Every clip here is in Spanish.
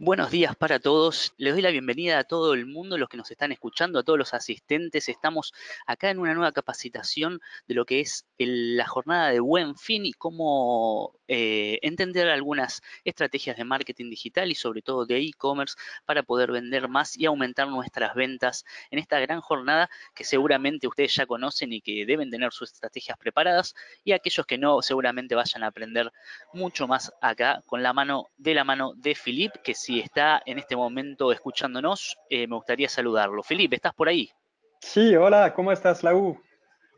Buenos días para todos. Les doy la bienvenida a todo el mundo, los que nos están escuchando, a todos los asistentes. Estamos acá en una nueva capacitación de lo que es la jornada de Buen Fin y cómo entender algunas estrategias de marketing digital y sobre todo de e-commerce para poder vender más y aumentar nuestras ventas en esta gran jornada que seguramente ustedes ya conocen y que deben tener sus estrategias preparadas, y aquellos que no seguramente vayan a aprender mucho más acá con la mano de Filip, que si está en este momento escuchándonos, me gustaría saludarlo. Filip, ¿estás por ahí? Sí, hola, ¿cómo estás, Lau?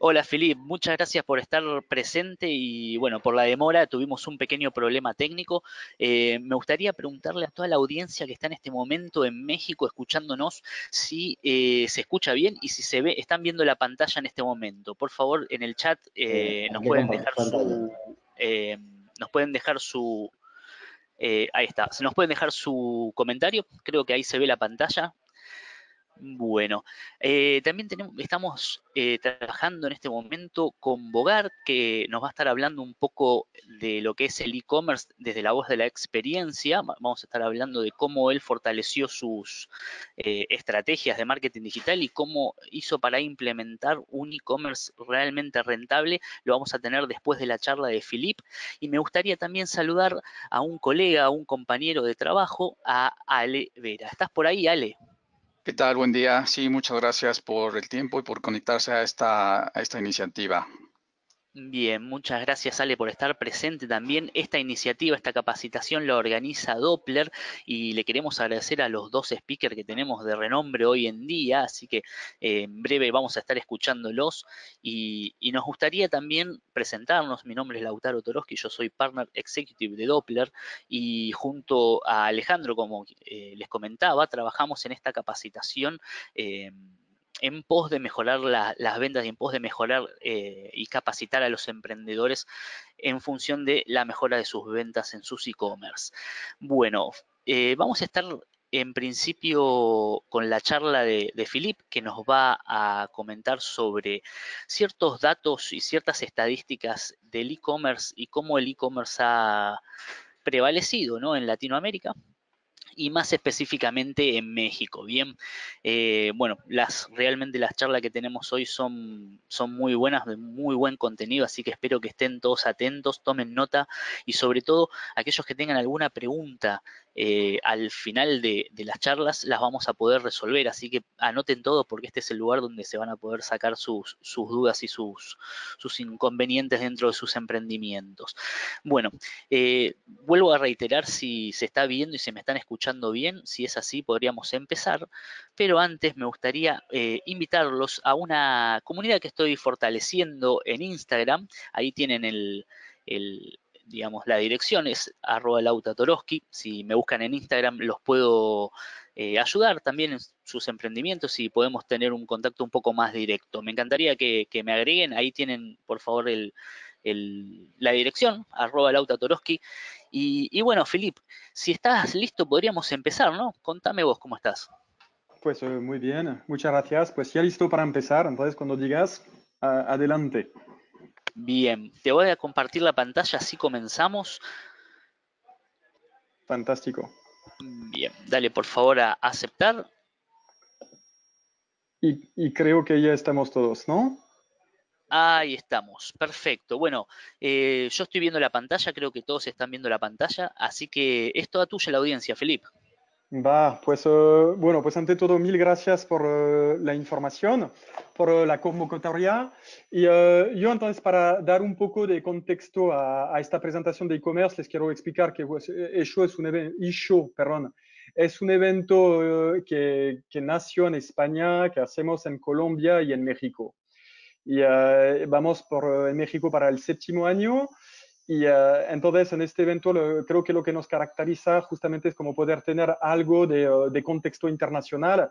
Hola Filip, muchas gracias por estar presente y bueno, por la demora, tuvimos un pequeño problema técnico. Me gustaría preguntarle a toda la audiencia que está en este momento en México escuchándonos si se escucha bien y si se ve, están viendo la pantalla en este momento. Por favor, en el chat nos Hay que pueden compartir dejar pantalla. nos pueden dejar su, ahí está, se nos pueden dejar su comentario, creo que ahí se ve la pantalla. Bueno, también estamos trabajando en este momento con Bogart, que nos va a estar hablando un poco de lo que es el e-commerce desde la voz de la experiencia. Vamos a estar hablando de cómo él fortaleció sus estrategias de marketing digital y cómo hizo para implementar un e-commerce realmente rentable. Lo vamos a tener después de la charla de Philip. Y me gustaría también saludar a un colega, a un compañero de trabajo, a Ale Vera. ¿Estás por ahí, Ale? ¿Qué tal? Buen día. Sí, muchas gracias por el tiempo y por conectarse a esta iniciativa. Bien, muchas gracias Ale por estar presente también. Esta iniciativa, esta capacitación la organiza Doppler y le queremos agradecer a los dos speakers que tenemos de renombre hoy en día, así que en breve vamos a estar escuchándolos y nos gustaría también presentarnos. Mi nombre es Lautaro Toroski, yo soy Partner Executive de Doppler y junto a Alejandro, como les comentaba, trabajamos en esta capacitación. En pos de mejorar las ventas y en pos de mejorar y capacitar a los emprendedores en función de la mejora de sus ventas en sus e-commerce. Bueno, vamos a estar en principio con la charla de Philip, que nos va a comentar sobre ciertos datos y ciertas estadísticas del e-commerce y cómo el e-commerce ha prevalecido, ¿no?, en Latinoamérica y más específicamente en México. Bien, bueno, realmente las charlas que tenemos hoy son muy buenas, de muy buen contenido, así que espero que estén todos atentos, tomen nota y sobre todo aquellos que tengan alguna pregunta al final de las charlas las vamos a poder resolver, así que anoten todo porque este es el lugar donde se van a poder sacar sus dudas y sus inconvenientes dentro de sus emprendimientos. Bueno, vuelvo a reiterar si se está viendo y se me están escuchando bien. Si es así, podríamos empezar. Pero antes me gustaría invitarlos a una comunidad que estoy fortaleciendo en Instagram. Ahí tienen digamos, la dirección es @lautatorosky. Si me buscan en Instagram, los puedo ayudar también en sus emprendimientos y podemos tener un contacto un poco más directo. Me encantaría que me agreguen. Ahí tienen, por favor, la dirección, @lautatorosky. Y bueno, Filip, si estás listo, podríamos empezar, ¿no? Contame vos cómo estás. Pues muy bien, muchas gracias. Pues ya listo para empezar, entonces cuando digas, adelante. Bien, te voy a compartir la pantalla, así comenzamos. Fantástico. Bien, dale por favor a aceptar. Y creo que ya estamos todos, ¿no? Ahí estamos, perfecto. Bueno, yo estoy viendo la pantalla, creo que todos están viendo la pantalla, así que es toda tuya la audiencia, Filip. Va, pues bueno, pues ante todo, mil gracias por la información, por la convocatoria. Y yo entonces, para dar un poco de contexto a esta presentación de e-commerce, les quiero explicar que pues, eShow es un eShow, perdón, es un evento que nació en España, que hacemos en Colombia y en México. Y vamos en México para el séptimo año. Y entonces en este evento creo que lo que nos caracteriza justamente es como poder tener algo de contexto internacional,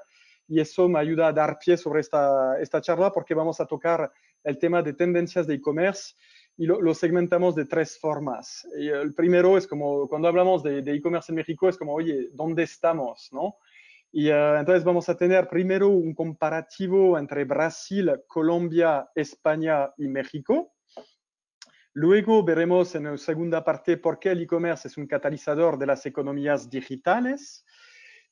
y eso me ayuda a dar pie sobre esta charla porque vamos a tocar el tema de tendencias de e-commerce y lo segmentamos de tres formas. Y el primero es como cuando hablamos de e-commerce en México, es como, oye, ¿dónde estamos? ¿No? Y entonces vamos a tener primero un comparativo entre Brasil, Colombia, España y México. Luego veremos en la segunda parte por qué el e-commerce es un catalizador de las economías digitales.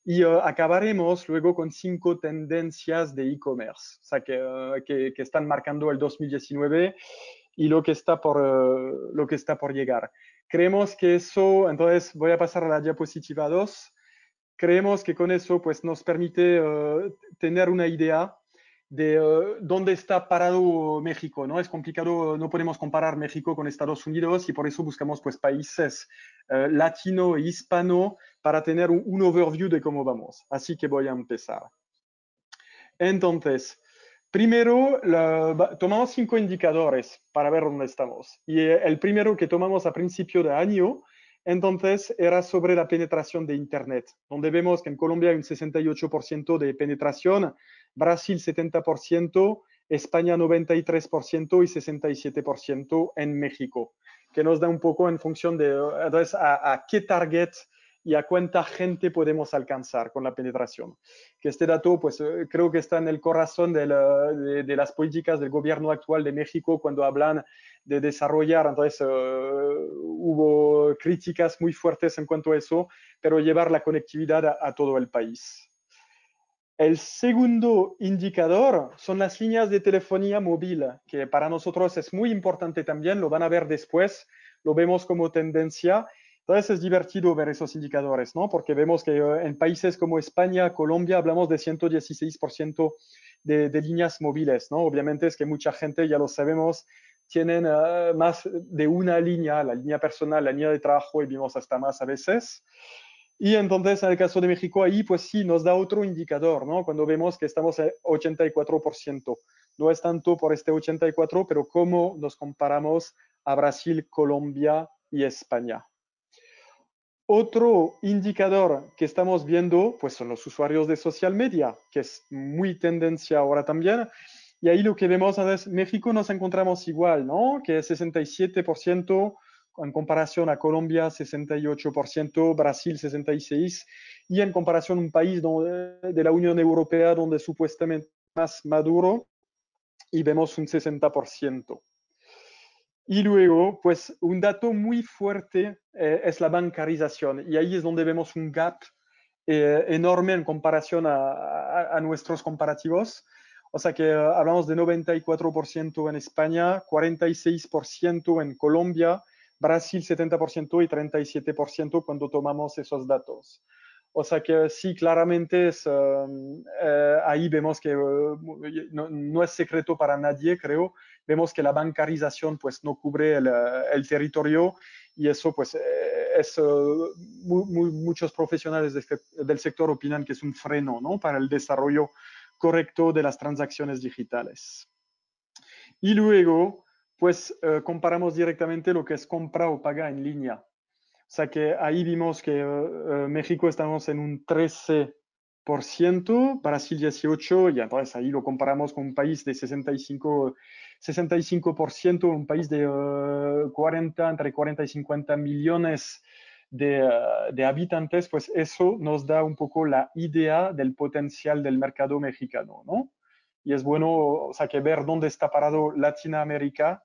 Y acabaremos luego con 5 tendencias de e-commerce, o sea, que están marcando el 2019 y lo que está por llegar. Creemos que eso, entonces voy a pasar a la diapositiva 2. Creemos que con eso pues, nos permite tener una idea de dónde está parado México, ¿no? Es complicado, no podemos comparar México con Estados Unidos y por eso buscamos pues, países latino e hispano para tener un overview de cómo vamos. Así que voy a empezar. Entonces, primero tomamos 5 indicadores para ver dónde estamos. Y el primero que tomamos a principio de año, entonces, era sobre la penetración de Internet, donde vemos que en Colombia hay un 68% de penetración, Brasil 70%, España 93% y 67% en México, que nos da un poco en función de entonces, a qué target y a cuánta gente podemos alcanzar con la penetración. Que este dato, pues creo que está en el corazón de las políticas del gobierno actual de México cuando hablan de desarrollar. Entonces, hubo críticas muy fuertes en cuanto a eso, pero llevar la conectividad a todo el país. El segundo indicador son las líneas de telefonía móvil, que para nosotros es muy importante también, lo van a ver después, lo vemos como tendencia. Entonces es divertido ver esos indicadores, ¿no? Porque vemos que en países como España, Colombia, hablamos de 116% de líneas móviles, ¿no? Obviamente es que mucha gente, ya lo sabemos, tienen más de una línea, la línea personal, la línea de trabajo y vimos hasta más a veces. Y entonces, en el caso de México, ahí pues sí, nos da otro indicador, ¿no? Cuando vemos que estamos en 84%. No es tanto por este 84%, pero cómo nos comparamos a Brasil, Colombia y España. Otro indicador que estamos viendo, pues son los usuarios de social media, que es muy tendencia ahora también. Y ahí lo que vemos es México nos encontramos igual, ¿no? Que es 67%, en comparación a Colombia 68%, Brasil 66%, y en comparación a un país de la Unión Europea donde supuestamente es más maduro, y vemos un 60%. Y luego, pues un dato muy fuerte es la bancarización, y ahí es donde vemos un gap enorme en comparación a nuestros comparativos. O sea que hablamos de 94% en España, 46% en Colombia, Brasil 70% y 37% cuando tomamos esos datos. O sea que sí, claramente es, ahí vemos que no es secreto para nadie, creo. Vemos que la bancarización pues no cubre el territorio y eso pues muchos profesionales del sector opinan que es un freno, ¿no? Para el desarrollo correcto de las transacciones digitales. Y luego, pues comparamos directamente lo que es compra o paga en línea. O sea que ahí vimos que México estamos en un 13%, Brasil 18%, y entonces ahí lo comparamos con un país de 65%, un país de entre 40 y 50 millones de habitantes, pues eso nos da un poco la idea del potencial del mercado mexicano, ¿no? Y es bueno, o sea, que ver dónde está parado Latinoamérica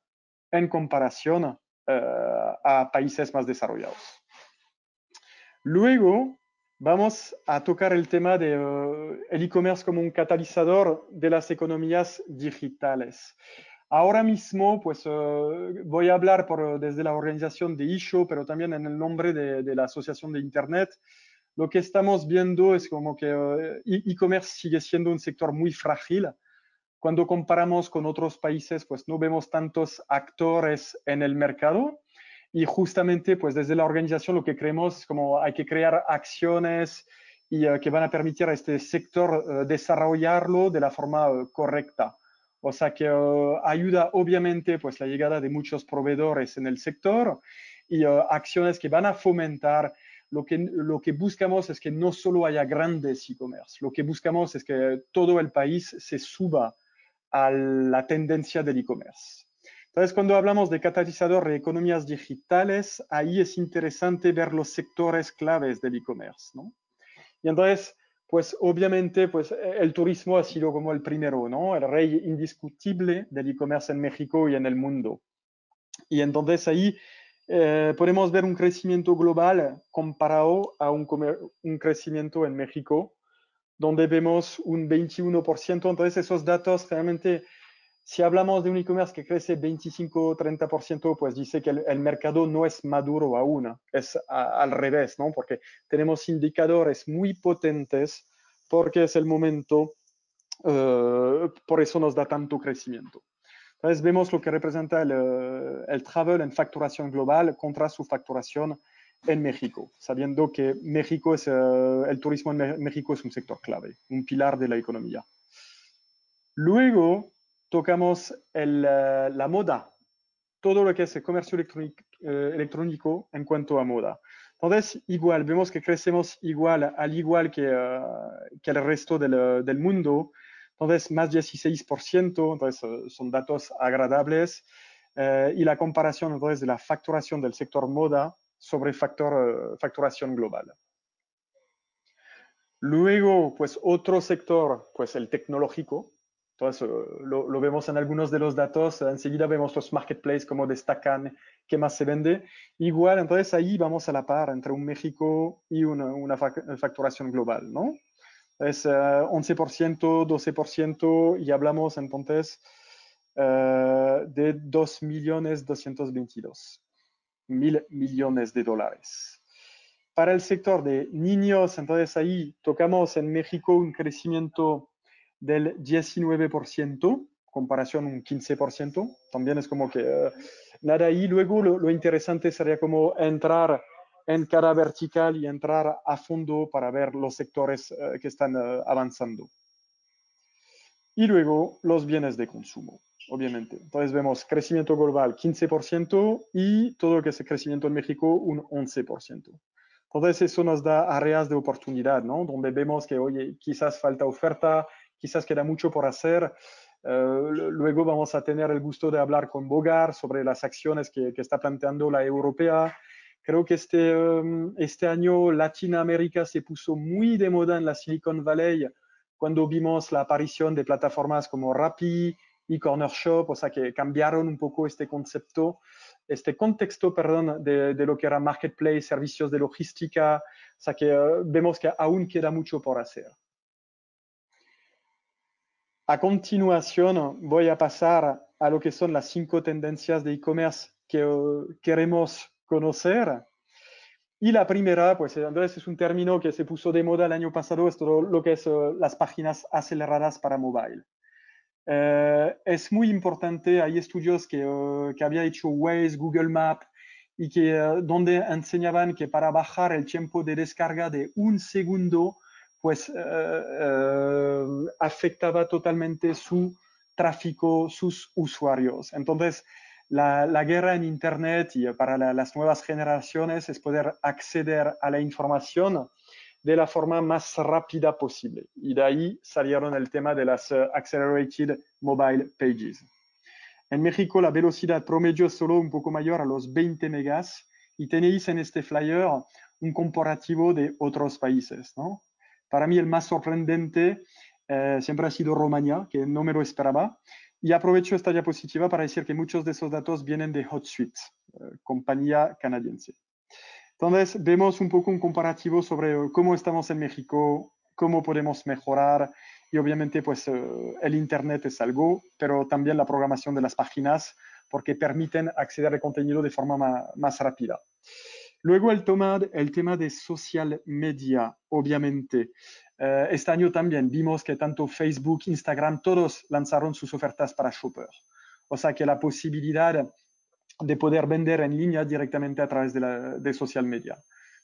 en comparación a países más desarrollados. Luego vamos a tocar el tema de el e-commerce como un catalizador de las economías digitales. Ahora mismo, pues voy a hablar desde la organización de eShow, pero también en el nombre de la Asociación de Internet. Lo que estamos viendo es como que e-commerce sigue siendo un sector muy frágil. Cuando comparamos con otros países, pues no vemos tantos actores en el mercado. Y justamente, pues desde la organización lo que creemos es como hay que crear acciones y que van a permitir a este sector desarrollarlo de la forma correcta. O sea que ayuda obviamente pues la llegada de muchos proveedores en el sector y acciones que van a fomentar. Lo que buscamos es que no solo haya grandes e-commerce, lo que buscamos es que todo el país se suba a la tendencia del e-commerce. Entonces, cuando hablamos de catalizador de economías digitales, ahí es interesante ver los sectores claves del e-commerce, ¿no? Y entonces, pues obviamente, pues el turismo ha sido como el primero, ¿no? El rey indiscutible del e-commerce en México y en el mundo. Y entonces ahí podemos ver un crecimiento global comparado a un crecimiento en México, donde vemos un 21%. Entonces esos datos realmente, si hablamos de un e-commerce que crece 25-30%, pues dice que el mercado no es maduro aún, es al revés, ¿no? Porque tenemos indicadores muy potentes porque es el momento, por eso nos da tanto crecimiento. Entonces vemos lo que representa el travel en facturación global contra su facturación en México, sabiendo que México es, el turismo en México es un sector clave, un pilar de la economía. Luego tocamos la moda, todo lo que es el comercio electrónico en cuanto a moda. Entonces, igual, vemos que crecemos igual, al igual que el resto del mundo. Entonces, más 16%, entonces son datos agradables. Y la comparación entonces de la facturación del sector moda sobre facturación global. Luego, pues otro sector, pues el tecnológico. Entonces, lo vemos en algunos de los datos. Enseguida vemos los marketplaces, cómo destacan, qué más se vende. Igual, entonces ahí vamos a la par entre un México y una facturación global, ¿no? Es 11%, 12%, y hablamos entonces de 2.222.000 millones de dólares. Para el sector de niños, entonces ahí tocamos en México un crecimiento del 19%, comparación un 15%. También es como que nada ahí. Luego lo interesante sería como entrar en cada vertical y entrar a fondo para ver los sectores que están avanzando. Y luego los bienes de consumo, obviamente. Entonces vemos crecimiento global 15% y todo lo que es el crecimiento en México un 11%. Entonces eso nos da áreas de oportunidad, ¿no? Donde vemos que, oye, quizás falta oferta, quizás queda mucho por hacer. Luego vamos a tener el gusto de hablar con Bogar sobre las acciones que está planteando la europea. Creo que este año Latinoamérica se puso muy de moda en la Silicon Valley cuando vimos la aparición de plataformas como Rappi y Corner Shop, o sea que cambiaron un poco este concepto, este contexto, perdón, de lo que era marketplace, servicios de logística, o sea que vemos que aún queda mucho por hacer. A continuación voy a pasar a lo que son las 5 tendencias de e-commerce que queremos conocer. Y la primera, pues entonces es un término que se puso de moda el año pasado, es todo lo que es las páginas aceleradas para mobile. Es muy importante, hay estudios que había hecho Waze, Google Maps, y que donde enseñaban que para bajar el tiempo de descarga de un segundo, pues afectaba totalmente su tráfico, sus usuarios. Entonces, la guerra en Internet y para las nuevas generaciones es poder acceder a la información de la forma más rápida posible. Y de ahí salieron el tema de las Accelerated Mobile Pages. En México la velocidad promedio es solo un poco mayor a los 20 megas y tenéis en este flyer un comparativo de otros países, ¿no? Para mí el más sorprendente siempre ha sido Rumania, que no me lo esperaba. Y aprovecho esta diapositiva para decir que muchos de esos datos vienen de HotSuite, compañía canadiense. Entonces, vemos un poco un comparativo sobre cómo estamos en México, cómo podemos mejorar y obviamente pues el Internet es algo, pero también la programación de las páginas porque permiten acceder al contenido de forma más rápida. Luego el tema de social media, obviamente. Este año también vimos que tanto Facebook, Instagram, todos lanzaron sus ofertas para shopper. O sea que la posibilidad de poder vender en línea directamente a través de social media.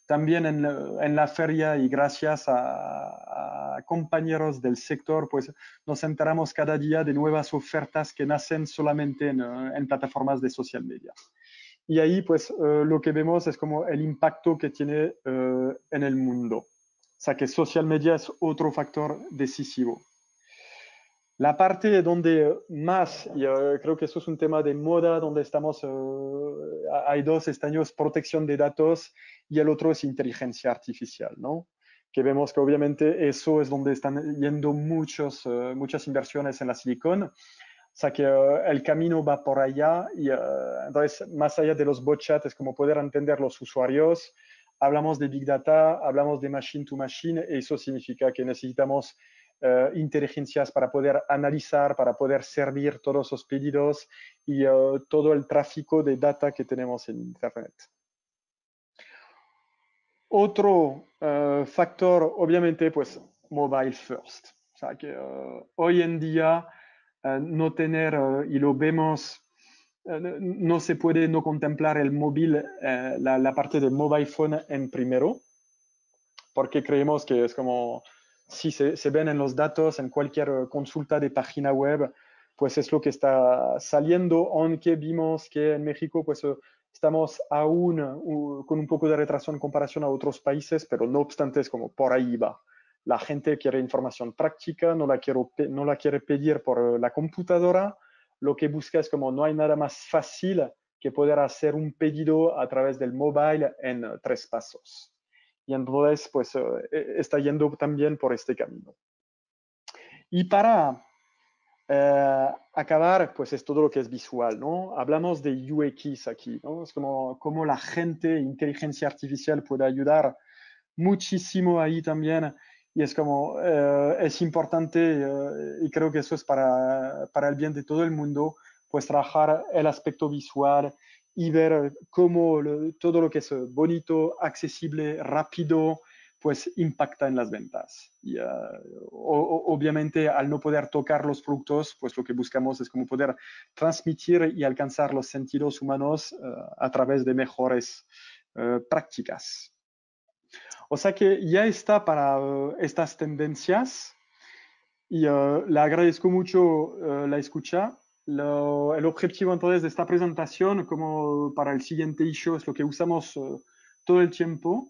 También en la feria y gracias a compañeros del sector, pues nos enteramos cada día de nuevas ofertas que nacen solamente en plataformas de social media. Y ahí pues lo que vemos es como el impacto que tiene en el mundo. O sea que social media es otro factor decisivo. La parte donde más, y creo que eso es un tema de moda, donde estamos, hay dos años, protección de datos, y el otro es inteligencia artificial, ¿no? Que vemos que obviamente eso es donde están yendo muchas inversiones en la Silicon. O sea que el camino va por allá y entonces más allá de los bot chat es como poder entender los usuarios. Hablamos de Big Data, hablamos de Machine to Machine y eso significa que necesitamos inteligencias para poder analizar, para poder servir todos esos pedidos y todo el tráfico de data que tenemos en Internet. Otro factor, obviamente, pues mobile first. O sea que hoy en día no tener, y lo vemos, no se puede no contemplar el móvil, la parte del mobile phone en primero, porque creemos que es como, si se ven en los datos, en cualquier consulta de página web, pues es lo que está saliendo, aunque vimos que en México pues estamos aún con un poco de retraso en comparación a otros países, pero no obstante es como por ahí va. La gente quiere información práctica, no la quiere pedir por la computadora, lo que busca es como no hay nada más fácil que poder hacer un pedido a través del mobile en 3 pasos. Y entonces, pues, está yendo también por este camino. Y para acabar, pues es todo lo que es visual, ¿no? Hablamos de UX aquí, ¿no? Es como la gente, inteligencia artificial puede ayudar muchísimo ahí también. Y es como, es importante, y creo que eso es para el bien de todo el mundo, pues trabajar el aspecto visual y ver cómo todo lo que es bonito, accesible, rápido, pues impacta en las ventas. Y obviamente al no poder tocar los productos, pues lo que buscamos es como poder transmitir y alcanzar los sentidos humanos a través de mejores prácticas. O sea que ya está para estas tendencias y le agradezco mucho la escucha. El objetivo entonces de esta presentación, como para el siguiente issue, es lo que usamos todo el tiempo,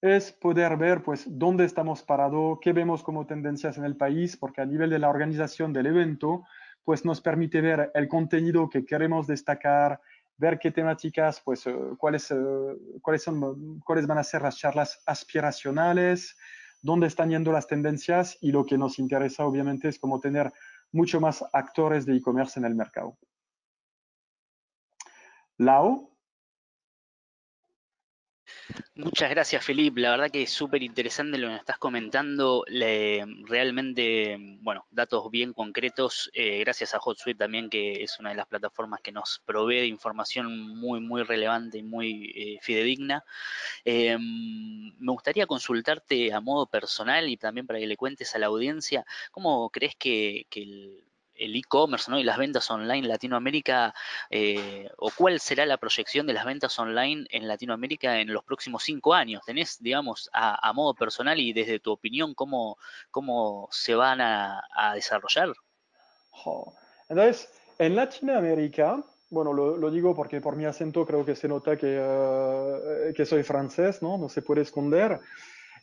es poder ver pues dónde estamos parados, qué vemos como tendencias en el país, porque a nivel de la organización del evento, pues nos permite ver el contenido que queremos destacar, ver qué temáticas, pues cuáles van a ser las charlas aspiracionales, dónde están yendo las tendencias y lo que nos interesa obviamente es como tener mucho más actores de e-commerce en el mercado. Lau. Muchas gracias, Felipe. La verdad que es súper interesante lo que nos estás comentando. Realmente, bueno, datos bien concretos. Gracias a HotSuite también, que es una de las plataformas que nos provee de información muy, muy relevante y muy fidedigna. Me gustaría consultarte a modo personal y también para que le cuentes a la audiencia, ¿cómo crees que el e-commerce, ¿no? y las ventas online en Latinoamérica, o cuál será la proyección de las ventas online en Latinoamérica en los próximos 5 años? ¿Tenés, digamos, a modo personal y desde tu opinión, cómo se van a desarrollar? Entonces, en Latinoamérica, bueno, lo digo porque por mi acento creo que se nota que soy francés, ¿no? No se puede esconder.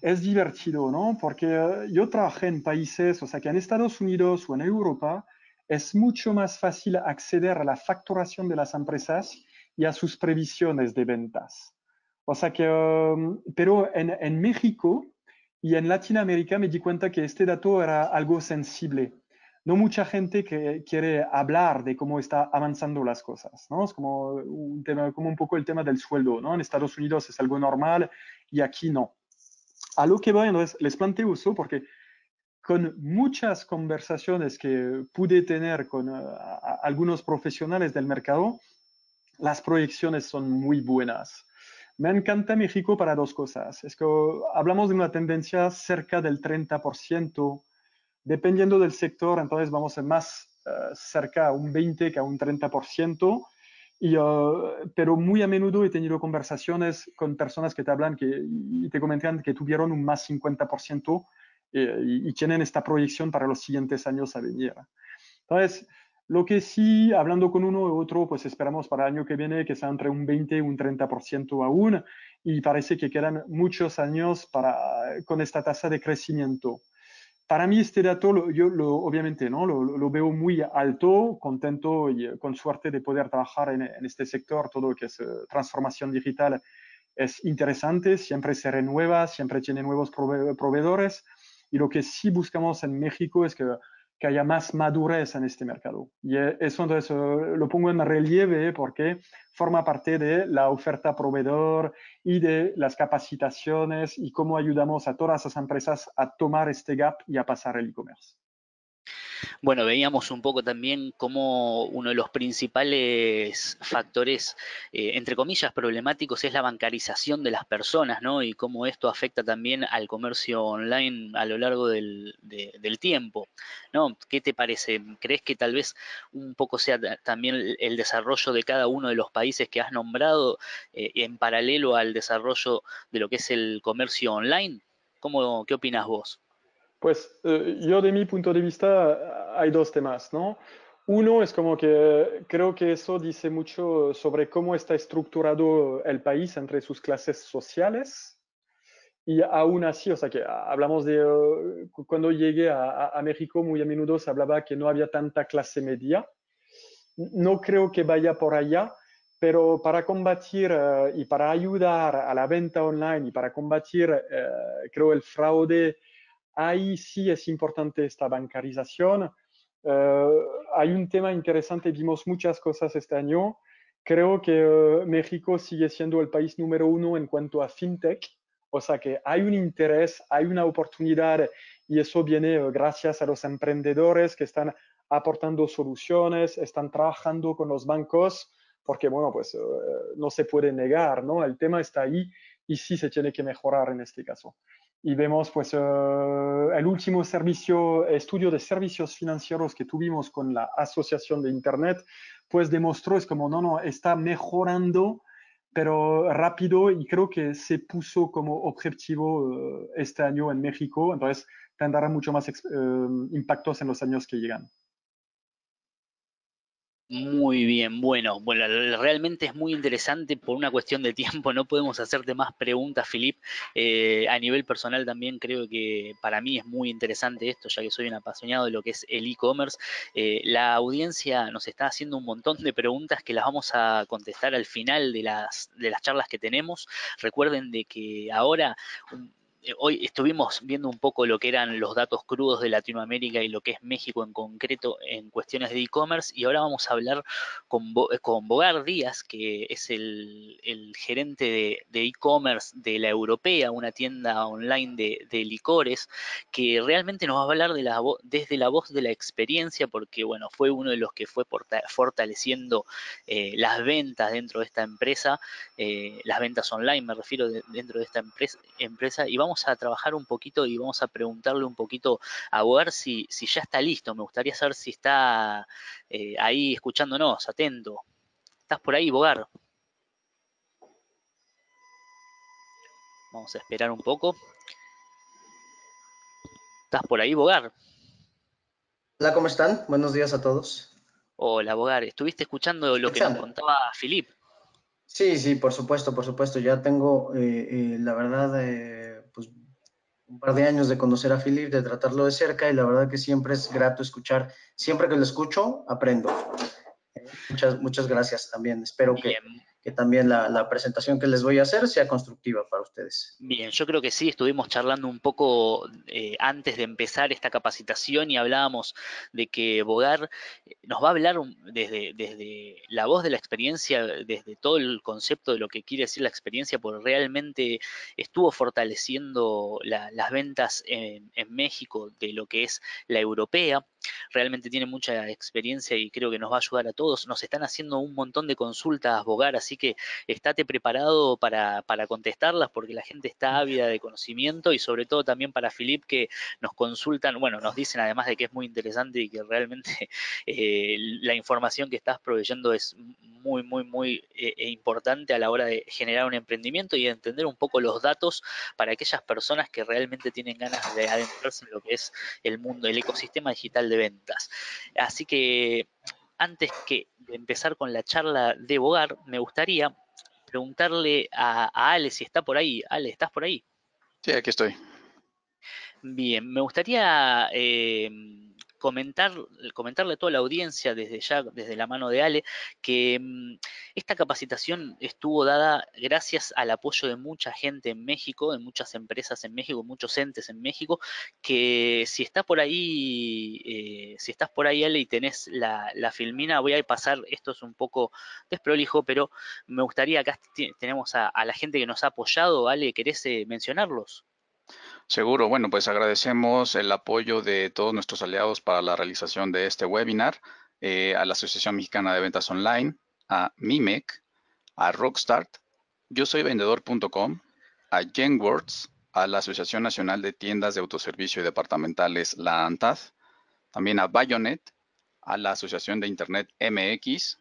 Es divertido, ¿no? Porque yo trabajé en países, o sea, que en Estados Unidos o en Europa es mucho más fácil acceder a la facturación de las empresas y a sus previsiones de ventas. O sea que, pero en México y en Latinoamérica me di cuenta que este dato era algo sensible. No mucha gente que quiere hablar de cómo está avanzando las cosas, ¿no? Es como un tema, como un poco el tema del sueldo, ¿no? En Estados Unidos es algo normal y aquí no. A lo que voy, entonces, les planteo eso porque con muchas conversaciones que pude tener con algunos profesionales del mercado, las proyecciones son muy buenas. Me encanta México para 2 cosas. Es que hablamos de una tendencia cerca del 30%, dependiendo del sector, entonces vamos a más cerca a un 20 que a un 30%. Pero muy a menudo he tenido conversaciones con personas que te hablan y te comentan que tuvieron un más 50% y tienen esta proyección para los siguientes años a venir. Entonces, lo que sí, hablando con uno u otro, pues esperamos para el año que viene que sea entre un 20 y un 30% aún, y parece que quedan muchos años con esta tasa de crecimiento. Para mí este dato, yo obviamente ¿no? lo veo muy alto, contento y con suerte de poder trabajar en este sector, todo lo que es transformación digital es interesante, siempre se renueva, siempre tiene nuevos proveedores y lo que sí buscamos en México es que que haya más madurez en este mercado. Y eso entonces lo pongo en relieve porque forma parte de la oferta proveedor y de las capacitaciones y cómo ayudamos a todas las empresas a tomar este gap y a pasar el e-commerce. Bueno, veíamos un poco también cómo uno de los principales factores, entre comillas, problemáticos es la bancarización de las personas, ¿no? Y cómo esto afecta también al comercio online a lo largo del tiempo, ¿no? ¿Qué te parece? ¿Crees que tal vez un poco sea también el desarrollo de cada uno de los países que has nombrado en paralelo al desarrollo de lo que es el comercio online? ¿Qué opinas vos? Pues yo de mi punto de vista hay dos temas, ¿no? Uno es como que creo que eso dice mucho sobre cómo está estructurado el país entre sus clases sociales y aún así, o sea que hablamos de cuando llegué a México muy a menudo se hablaba que no había tanta clase media. No creo que vaya por allá, pero para combatir y para ayudar a la venta online y para combatir, creo, el fraude, ahí sí es importante esta bancarización. Uh, Hay un tema interesante, vimos muchas cosas este año. Creo que México sigue siendo el país número uno en cuanto a fintech, o sea que hay un interés, hay una oportunidad y eso viene gracias a los emprendedores que están aportando soluciones, están trabajando con los bancos, porque bueno, pues no se puede negar, ¿no? El tema está ahí y sí se tiene que mejorar en este caso. Y vemos pues el último estudio de servicios financieros que tuvimos con la Asociación de Internet, pues demostró, es como, no, está mejorando, pero rápido y creo que se puso como objetivo este año en México, entonces tendrá mucho más impactos en los años que llegan. Muy bien, bueno, realmente es muy interesante por una cuestión de tiempo, no podemos hacerte más preguntas, Filip. A nivel personal también creo que para mí es muy interesante esto, ya que soy un apasionado de lo que es el e-commerce. La audiencia nos está haciendo un montón de preguntas que las vamos a contestar al final de las charlas que tenemos. Recuerden de que ahora hoy estuvimos viendo un poco lo que eran los datos crudos de Latinoamérica y lo que es México en concreto en cuestiones de e-commerce y ahora vamos a hablar con Bogar Díaz, que es el gerente de e-commerce de La Europea, una tienda online de licores, que realmente nos va a hablar desde la voz de la experiencia, porque bueno, fue uno de los que fue fortaleciendo las ventas dentro de esta empresa, las ventas online me refiero dentro de esta empresa, y vamos a trabajar un poquito y vamos a preguntarle un poquito a Bogar si ya está listo. Me gustaría saber si está ahí escuchándonos, atento. ¿Estás por ahí, Bogar? Vamos a esperar un poco. ¿Estás por ahí, Bogar? Hola, ¿cómo están? Buenos días a todos. Hola, Bogar. ¿Estuviste escuchando lo que nos Alexander. contaba Filip? Sí, sí, por supuesto, por supuesto. Ya tengo, la verdad, pues un par de años de conocer a Philip, de tratarlo de cerca y la verdad que siempre es grato escuchar. Siempre que lo escucho, aprendo. Muchas, muchas gracias también. Espero Bien, que también la presentación que les voy a hacer sea constructiva para ustedes. bien, yo creo que sí, estuvimos charlando un poco antes de empezar esta capacitación y hablábamos de que Bogar nos va a hablar desde la voz de la experiencia, desde todo el concepto de lo que quiere decir la experiencia, porque realmente estuvo fortaleciendo las ventas en México de lo que es la europea. Realmente tiene mucha experiencia y creo que nos va a ayudar a todos. Nos están haciendo un montón de consultas, Bogar, así que estate preparado para contestarlas porque la gente está ávida de conocimiento y sobre todo también para Filip que nos consultan, bueno, nos dicen además de que es muy interesante y que realmente la información que estás proveyendo es muy importante a la hora de generar un emprendimiento y de entender un poco los datos para aquellas personas que realmente tienen ganas de adentrarse en lo que es el mundo, el ecosistema digital de ventas. Así que antes que de empezar con la charla de Bogar, me gustaría preguntarle a Ale si está por ahí. Ale, ¿estás por ahí? Sí, aquí estoy. Bien, me gustaría comentarle a toda la audiencia desde la mano de Ale, que esta capacitación estuvo dada gracias al apoyo de mucha gente en México, de muchas empresas en México, muchos entes en México, que si estás por ahí, Ale, y tenés la filmina, voy a pasar, esto es un poco desprolijo, pero me gustaría, acá tenemos a la gente que nos ha apoyado. Ale, ¿querés mencionarlos? Seguro, bueno, pues agradecemos el apoyo de todos nuestros aliados para la realización de este webinar, a la Asociación Mexicana de Ventas Online, a MIMEC, a Rockstart, yo soy vendedor.com, a Genwords, a la Asociación Nacional de Tiendas de Autoservicio y Departamentales, la ANTAD, también a Bayonet, a la Asociación de Internet MX,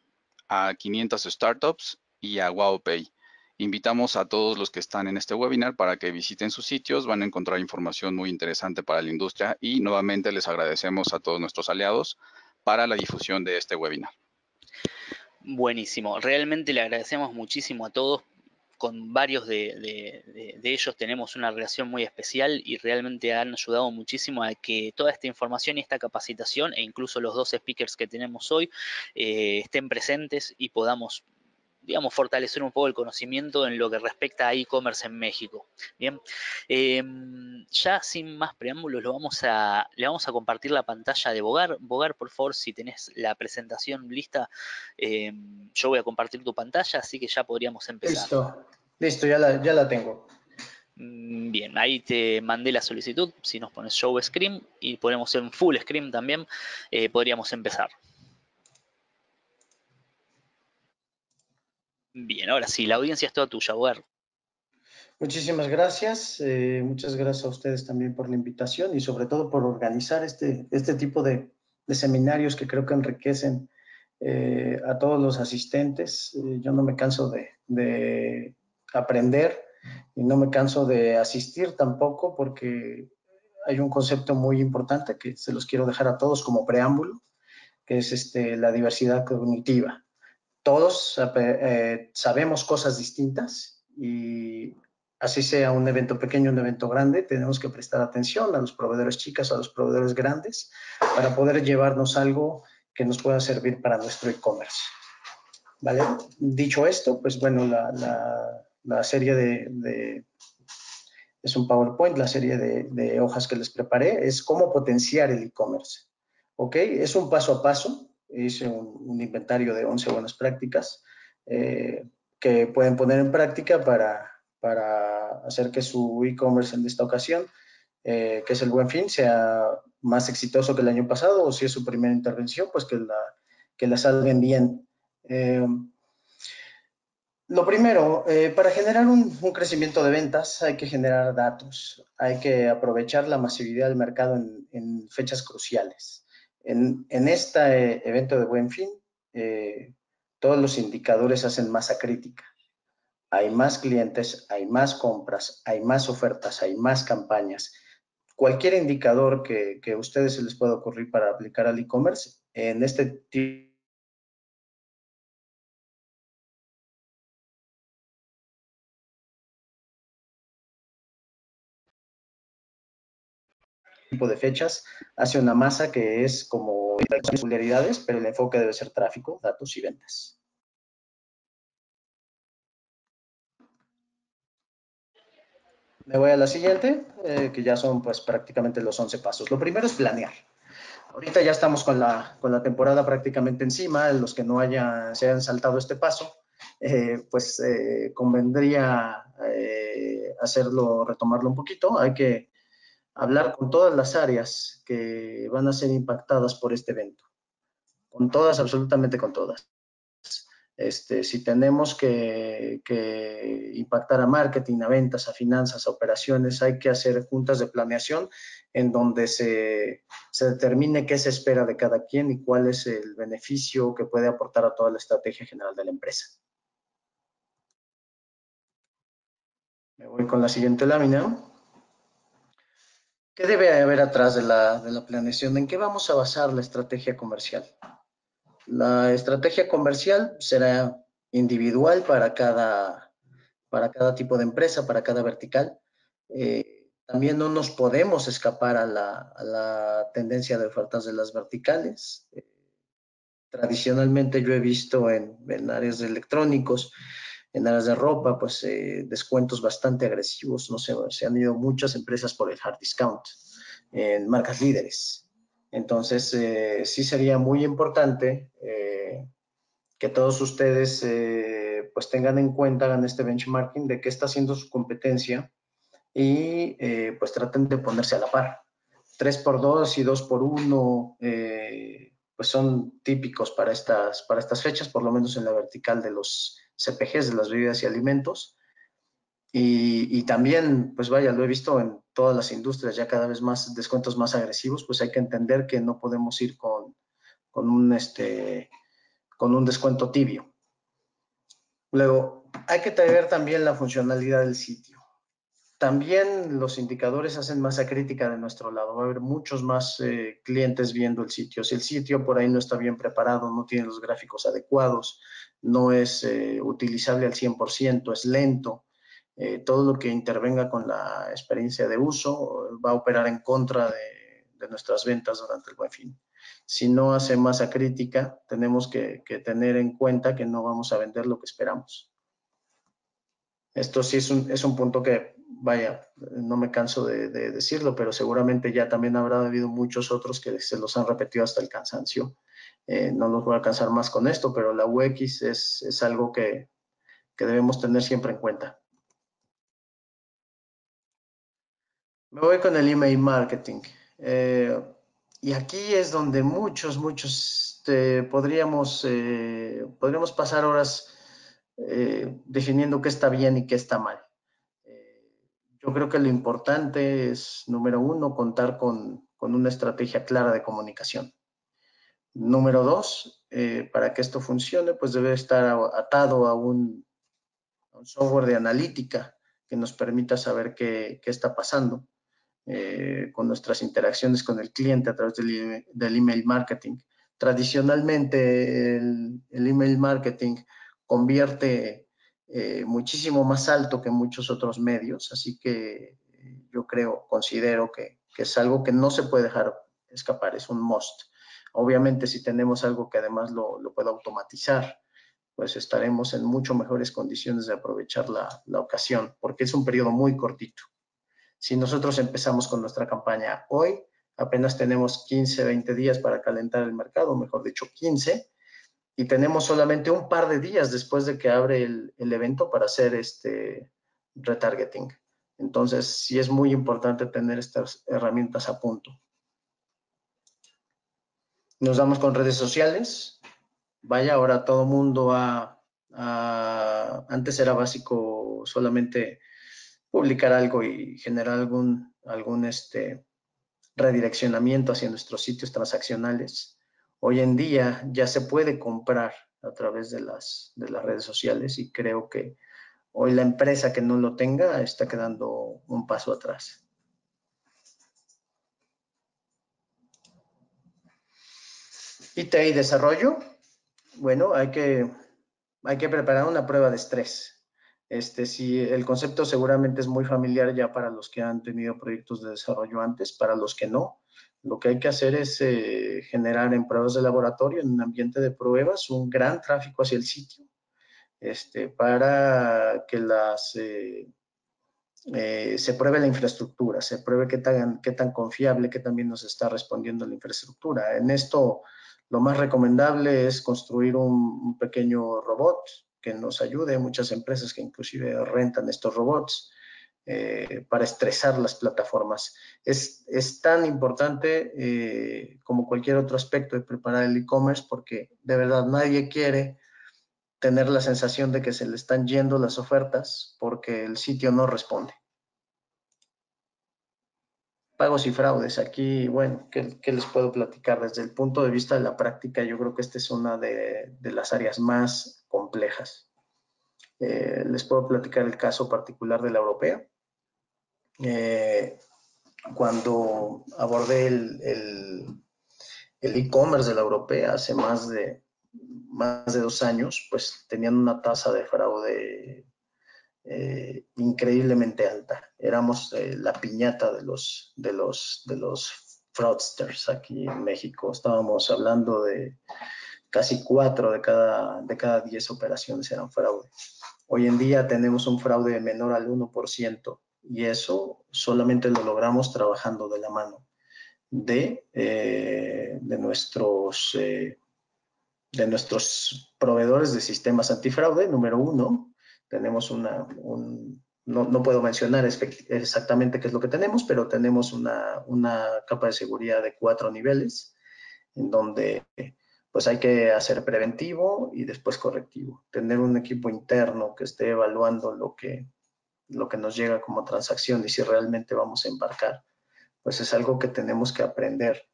a 500 Startups y a WowPay. Invitamos a todos los que están en este webinar para que visiten sus sitios, van a encontrar información muy interesante para la industria y nuevamente les agradecemos a todos nuestros aliados para la difusión de este webinar. Buenísimo, realmente le agradecemos muchísimo a todos. Con varios de ellos tenemos una relación muy especial y realmente han ayudado muchísimo a que toda esta información y esta capacitación, e incluso los 2 speakers que tenemos hoy, estén presentes y podamos, digamos, fortalecer un poco el conocimiento en lo que respecta a e-commerce en México. Bien, ya sin más preámbulos, le vamos a compartir la pantalla de Bogar. Bogar, por favor, si tenés la presentación lista, yo voy a compartir tu pantalla, así que ya podríamos empezar. Listo, ya la tengo. Bien, ahí te mandé la solicitud. Si nos pones Show Screen y ponemos en Full Screen también, podríamos empezar. Bien, ahora sí, la audiencia es toda tuya, Bogar. Muchísimas gracias. Muchas gracias a ustedes también por la invitación y sobre todo por organizar este tipo de seminarios que creo que enriquecen a todos los asistentes. Yo no me canso de aprender y no me canso de asistir tampoco, porque hay un concepto muy importante que se los quiero dejar a todos como preámbulo, que es la diversidad cognitiva. Todos sabemos cosas distintas y así sea un evento pequeño, un evento grande, tenemos que prestar atención a los proveedores chicos, a los proveedores grandes, para poder llevarnos algo que nos pueda servir para nuestro e-commerce. ¿Vale? Dicho esto, pues bueno, la serie es un PowerPoint, la serie de hojas que les preparé es cómo potenciar el e-commerce. ¿Ok? Es un paso a paso. Hice un inventario de 11 buenas prácticas que pueden poner en práctica para hacer que su e-commerce en esta ocasión, que es el Buen Fin, sea más exitoso que el año pasado, o si es su primera intervención, pues que la salven bien. Lo primero, para generar un crecimiento de ventas hay que generar datos, hay que aprovechar la masividad del mercado en fechas cruciales. En este evento de Buen Fin, todos los indicadores hacen masa crítica. Hay más clientes, hay más compras, hay más ofertas, hay más campañas. Cualquier indicador que a ustedes se les pueda ocurrir para aplicar al e-commerce, en este tipo de fechas, hace una masa que es como peculiaridades, pero el enfoque debe ser tráfico, datos y ventas. Me voy a la siguiente, que ya son pues prácticamente los 11 pasos. Lo primero es planear. Ahorita ya estamos con la temporada prácticamente encima. Los que no se hayan saltado este paso, pues convendría retomarlo un poquito. Hay que hablar con todas las áreas que van a ser impactadas por este evento. Con todas, absolutamente con todas. Si tenemos que impactar a marketing, a ventas, a finanzas, a operaciones, hay que hacer juntas de planeación en donde se determine qué se espera de cada quien y cuál es el beneficio que puede aportar a toda la estrategia general de la empresa. Me voy con la siguiente lámina. ¿Qué debe haber atrás de la planeación? ¿En qué vamos a basar la estrategia comercial? La estrategia comercial será individual para cada tipo de empresa, para cada vertical. También no nos podemos escapar a la tendencia de ofertas de las verticales. Tradicionalmente yo he visto en áreas de electrónicos, en áreas de ropa, pues descuentos bastante agresivos. No sé, se han ido muchas empresas por el hard discount en marcas líderes. Entonces, sí sería muy importante que todos ustedes pues tengan en cuenta, hagan este benchmarking de qué está haciendo su competencia y pues traten de ponerse a la par. 3x2 y 2x1 pues son típicos para estas fechas, por lo menos en la vertical de los CPGs, de las bebidas y alimentos. Y también, pues vaya, lo he visto en todas las industrias, ya cada vez más descuentos más agresivos, pues hay que entender que no podemos ir con un descuento tibio. Luego, hay que traer también la funcionalidad del sitio. También los indicadores hacen masa crítica de nuestro lado. Va a haber muchos más clientes viendo el sitio. Si el sitio por ahí no está bien preparado, no tiene los gráficos adecuados, no es utilizable al 100%, es lento, todo lo que intervenga con la experiencia de uso va a operar en contra de nuestras ventas durante el Buen Fin. Si no hace masa crítica, tenemos que tener en cuenta que no vamos a vender lo que esperamos. Esto sí es un punto que, vaya, no me canso de decirlo, pero seguramente ya también habrá habido muchos otros que se los han repetido hasta el cansancio. No los voy a cansar más con esto, pero la UX es algo que debemos tener siempre en cuenta. Me voy con el email marketing. Y aquí es donde muchos podríamos pasar horas definiendo qué está bien y qué está mal. Yo creo que lo importante es, número 1, contar con una estrategia clara de comunicación. Número 2, para que esto funcione, pues debe estar atado a un software de analítica que nos permita saber qué está pasando con nuestras interacciones con el cliente a través del email marketing. Tradicionalmente, el email marketing convierte muchísimo más alto que muchos otros medios, así que yo considero que es algo que no se puede dejar escapar, es un must. Obviamente, si tenemos algo que además lo pueda automatizar, pues estaremos en mucho mejores condiciones de aprovechar la ocasión, porque es un periodo muy cortito. Si nosotros empezamos con nuestra campaña hoy, apenas tenemos 15, 20 días para calentar el mercado, mejor dicho 15, y tenemos solamente un par de días después de que abre el evento para hacer retargeting. Entonces, sí es muy importante tener estas herramientas a punto. Nos damos con redes sociales. Vaya, ahora todo mundo antes era básico solamente publicar algo y generar algún redireccionamiento hacia nuestros sitios transaccionales. Hoy en día ya se puede comprar a través de las redes sociales y creo que hoy la empresa que no lo tenga está quedando un paso atrás. IT y desarrollo. Bueno, hay que preparar una prueba de estrés. Si el concepto seguramente es muy familiar ya para los que han tenido proyectos de desarrollo antes, para los que no, lo que hay que hacer es generar en pruebas de laboratorio, en un ambiente de pruebas, un gran tráfico hacia el sitio, para que se pruebe la infraestructura, se pruebe qué tan confiable, qué tan bien nos está respondiendo la infraestructura. En esto, lo más recomendable es construir un pequeño robot que nos ayude. Muchas empresas que inclusive rentan estos robots para estresar las plataformas. Es tan importante como cualquier otro aspecto de preparar el e-commerce, porque de verdad nadie quiere tener la sensación de que se le están yendo las ofertas porque el sitio no responde. Pagos y fraudes. Aquí, bueno, ¿qué les puedo platicar? Desde el punto de vista de la práctica, yo creo que esta es una de las áreas más complejas. Les puedo platicar el caso particular de la europea. Cuando abordé el e-commerce de la europea hace más de 2 años, pues tenían una tasa de fraude increíblemente alta. Éramos la piñata de los fraudsters aquí en México. Estábamos hablando de casi 4 de cada 10 operaciones eran fraude. Hoy en día tenemos un fraude menor al 1% y eso solamente lo logramos trabajando de la mano de nuestros proveedores de sistemas antifraude. Número 1, tenemos no puedo mencionar exactamente qué es lo que tenemos, pero tenemos una capa de seguridad de 4 niveles, en donde pues hay que hacer preventivo y después correctivo. Tener un equipo interno que esté evaluando lo que nos llega como transacción y si realmente vamos a embarcar, pues es algo que tenemos que aprender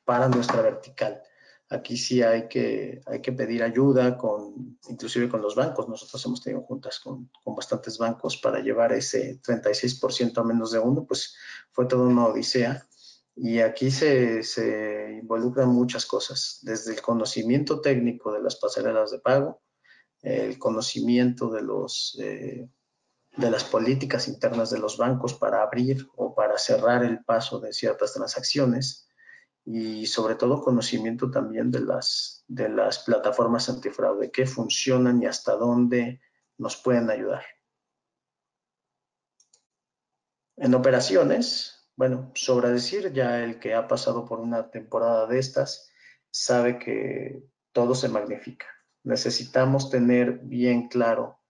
para nuestra vertical. Aquí sí hay que pedir ayuda, inclusive con los bancos. Nosotros hemos tenido juntas con bastantes bancos para llevar ese 36% a menos de 1, pues fue toda una odisea. Y aquí se involucran muchas cosas, desde el conocimiento técnico de las pasarelas de pago, el conocimiento de las políticas internas de los bancos para abrir o para cerrar el paso de ciertas transacciones, y sobre todo conocimiento también de las plataformas antifraude, qué funcionan y hasta dónde nos pueden ayudar. En operaciones, bueno, sobra decir, ya el que ha pasado por una temporada de estas sabe que todo se magnifica. Necesitamos tener bien claro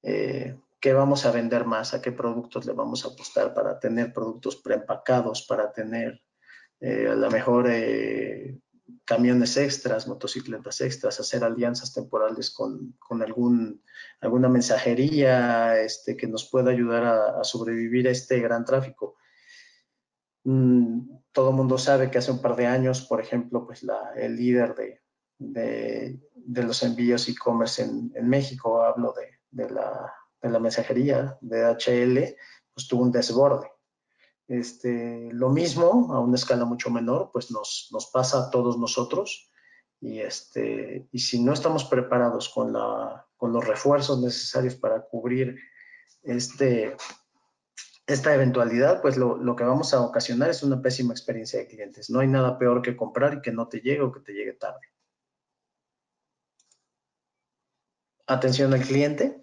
qué vamos a vender más, a qué productos le vamos a apostar para tener productos preempacados, para tener a lo mejor camiones extras, motocicletas extras, hacer alianzas temporales con alguna mensajería que nos pueda ayudar a sobrevivir a este gran tráfico. Todo el mundo sabe que hace un par de años, por ejemplo, pues el líder de los envíos e-commerce en México, hablo de la mensajería de DHL, pues tuvo un desborde. Lo mismo, a una escala mucho menor, pues nos pasa a todos nosotros, y si no estamos preparados con los refuerzos necesarios para cubrir esta eventualidad, pues lo que vamos a ocasionar es una pésima experiencia de clientes. No hay nada peor que comprar y que no te llegue o que te llegue tarde. Atención al cliente.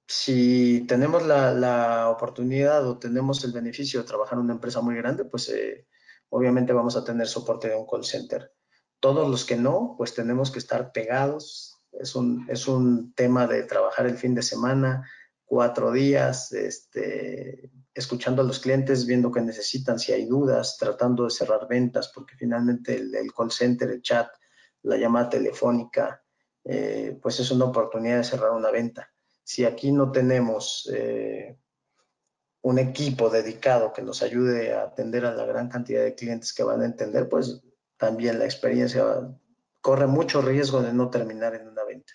Si tenemos la oportunidad o tenemos el beneficio de trabajar en una empresa muy grande, pues obviamente vamos a tener soporte de un call center. Todos los que no, pues tenemos que estar pegados. Es un tema de trabajar el fin de semana, 4 días, escuchando a los clientes, viendo qué necesitan, si hay dudas, tratando de cerrar ventas, porque finalmente el call center, el chat, la llamada telefónica, pues es una oportunidad de cerrar una venta. Si aquí no tenemos un equipo dedicado que nos ayude a atender a la gran cantidad de clientes que van a entender, pues también la experiencia corre mucho riesgo de no terminar en una venta.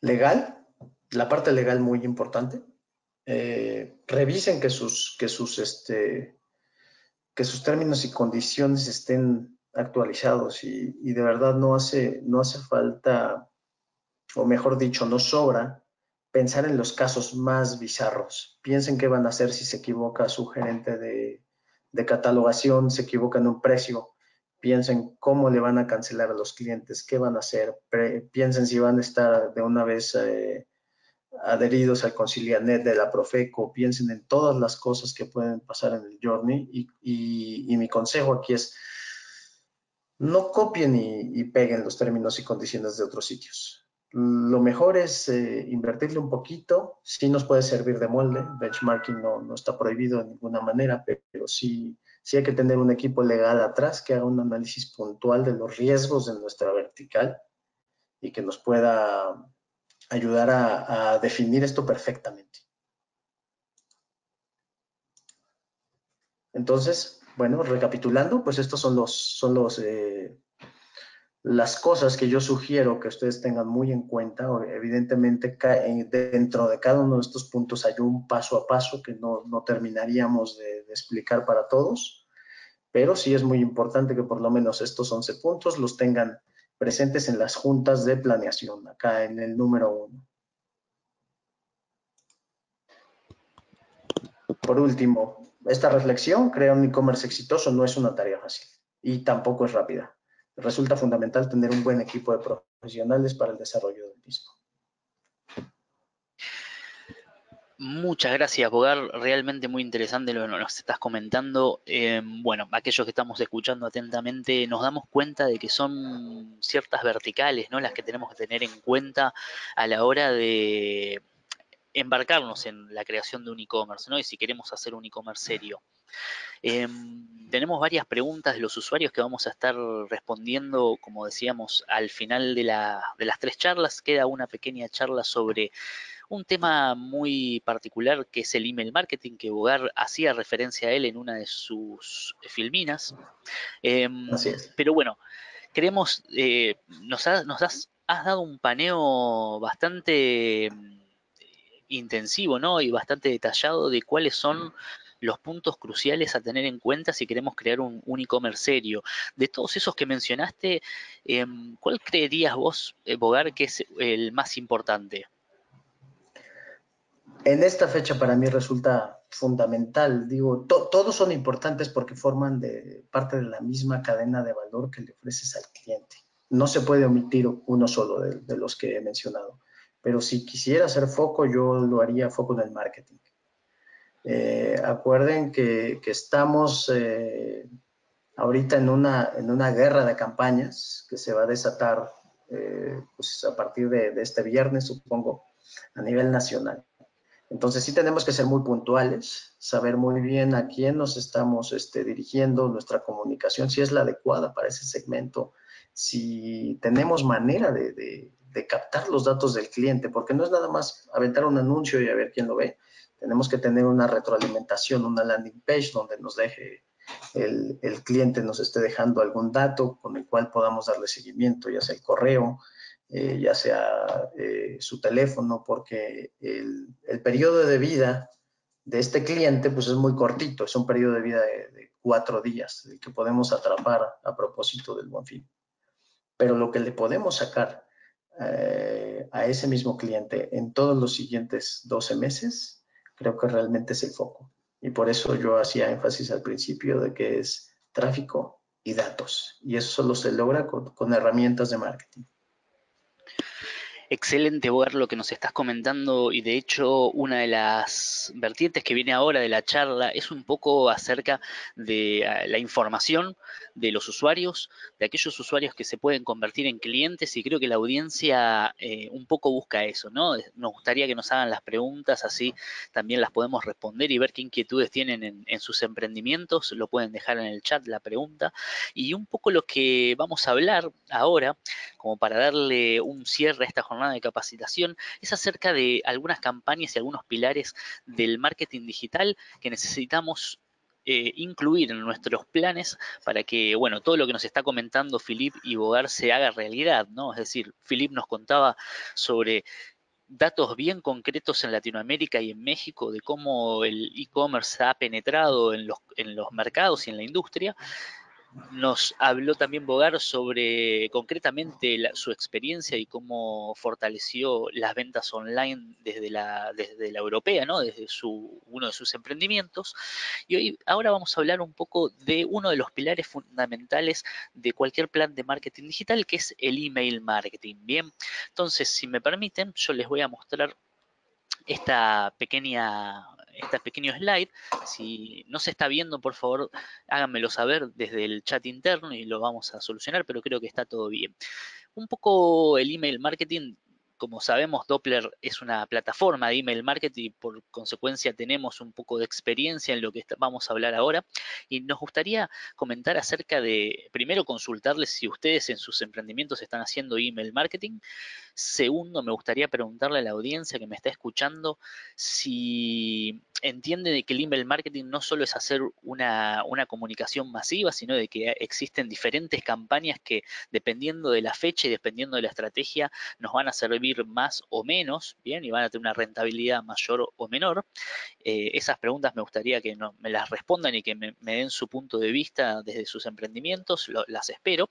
Legal, la parte legal muy importante. Revisen que sus términos y condiciones estén actualizados, y de verdad no hace falta, o mejor dicho, no sobra pensar en los casos más bizarros. Piensen qué van a hacer si se equivoca su gerente de catalogación, se equivoca en un precio. Piensen cómo le van a cancelar a los clientes, qué van a hacer. Piensen si van a estar de una vez adheridos al Concilianet de la Profeco. Piensen en todas las cosas que pueden pasar en el journey, y mi consejo aquí es: no copien y peguen los términos y condiciones de otros sitios. Lo mejor es invertirle un poquito. Sí nos puede servir de molde. Benchmarking no está prohibido de ninguna manera, pero sí hay que tener un equipo legal atrás que haga un análisis puntual de los riesgos de nuestra vertical y que nos pueda ayudar a definir esto perfectamente. Entonces, bueno, recapitulando, pues estos son las cosas que yo sugiero que ustedes tengan muy en cuenta. Evidentemente, dentro de cada uno de estos puntos hay un paso a paso que no terminaríamos de explicar para todos, pero sí es muy importante que por lo menos estos 11 puntos los tengan presentes en las juntas de planeación, acá en el número 1. Por último, esta reflexión, crear un e-commerce exitoso no es una tarea fácil y tampoco es rápida. Resulta fundamental tener un buen equipo de profesionales para el desarrollo del mismo. Muchas gracias, Bogar. Realmente muy interesante lo que nos estás comentando. Bueno, aquellos que estamos escuchando atentamente, nos damos cuenta de que son ciertas verticales, ¿no? Las que tenemos que tener en cuenta a la hora de embarcarnos en la creación de un e-commerce, ¿no? Y si queremos hacer un e-commerce serio. Tenemos varias preguntas de los usuarios que vamos a estar respondiendo, como decíamos, al final de las 3 charlas. Queda una pequeña charla sobre un tema muy particular que es el email marketing, que Bogar hacía referencia a él en una de sus filminas. Así es. Pero bueno, queremos, has dado un paneo bastante intensivo, ¿no? Y bastante detallado de cuáles son los puntos cruciales a tener en cuenta si queremos crear un e-commerce serio. De todos esos que mencionaste, ¿cuál creerías vos, Bogar, que es el más importante? En esta fecha para mí resulta fundamental, digo, todos son importantes porque forman parte de la misma cadena de valor que le ofreces al cliente. No se puede omitir uno solo de los que he mencionado, pero si quisiera hacer foco, yo lo haría foco en el marketing. Acuerden que estamos ahorita en una guerra de campañas que se va a desatar pues a partir de este viernes, supongo, a nivel nacional. Entonces sí tenemos que ser muy puntuales, saber muy bien a quién nos estamos dirigiendo, nuestra comunicación, si es la adecuada para ese segmento, si tenemos manera de captar los datos del cliente, porque no es nada más aventar un anuncio y a ver quién lo ve. Tenemos que tener una retroalimentación, una landing page donde nos deje el cliente, nos esté dejando algún dato con el cual podamos darle seguimiento, ya sea el correo, ya sea su teléfono, porque el periodo de vida de este cliente pues es muy cortito, es un periodo de vida de 4 días, el que podemos atrapar a propósito del Buen Fin. Pero lo que le podemos sacar a ese mismo cliente en todos los siguientes 12 meses, creo que realmente es el foco. Y por eso yo hacía énfasis al principio de que es tráfico y datos. Y eso solo se logra con herramientas de marketing. Excelente ver lo que nos estás comentando y de hecho una de las vertientes que viene ahora de la charla es un poco acerca de la información de los usuarios, de aquellos usuarios que se pueden convertir en clientes y creo que la audiencia un poco busca eso, ¿no? Nos gustaría que nos hagan las preguntas, así también las podemos responder y ver qué inquietudes tienen en sus emprendimientos, lo pueden dejar en el chat la pregunta y un poco lo que vamos a hablar ahora como para darle un cierre a esta jornada de capacitación, es acerca de algunas campañas y algunos pilares del marketing digital que necesitamos incluir en nuestros planes para que, bueno, todo lo que nos está comentando Philip y Bogar se haga realidad, ¿no? Es decir, Philip nos contaba sobre datos bien concretos en Latinoamérica y en México de cómo el e-commerce ha penetrado en los mercados y en la industria. Nos habló también Bogar sobre concretamente su experiencia y cómo fortaleció las ventas online desde la europea, ¿no? Desde uno de sus emprendimientos. Y ahora vamos a hablar un poco de uno de los pilares fundamentales de cualquier plan de marketing digital, que es el email marketing. Bien, entonces, si me permiten, yo les voy a mostrar este pequeño slide. Si no se está viendo, por favor, háganmelo saber desde el chat interno y lo vamos a solucionar, pero creo que está todo bien. Un poco el email marketing, como sabemos, Doppler es una plataforma de email marketing y por consecuencia tenemos un poco de experiencia en lo que vamos a hablar ahora y nos gustaría comentar acerca de, primero consultarles si ustedes en sus emprendimientos están haciendo email marketing. Segundo, me gustaría preguntarle a la audiencia que me está escuchando si entiende de que el email marketing no solo es hacer una comunicación masiva, sino de que existen diferentes campañas que, dependiendo de la fecha y dependiendo de la estrategia, nos van a servir más o menos, bien, y van a tener una rentabilidad mayor o menor. Esas preguntas me gustaría que me las respondan y que me den su punto de vista desde sus emprendimientos, las espero.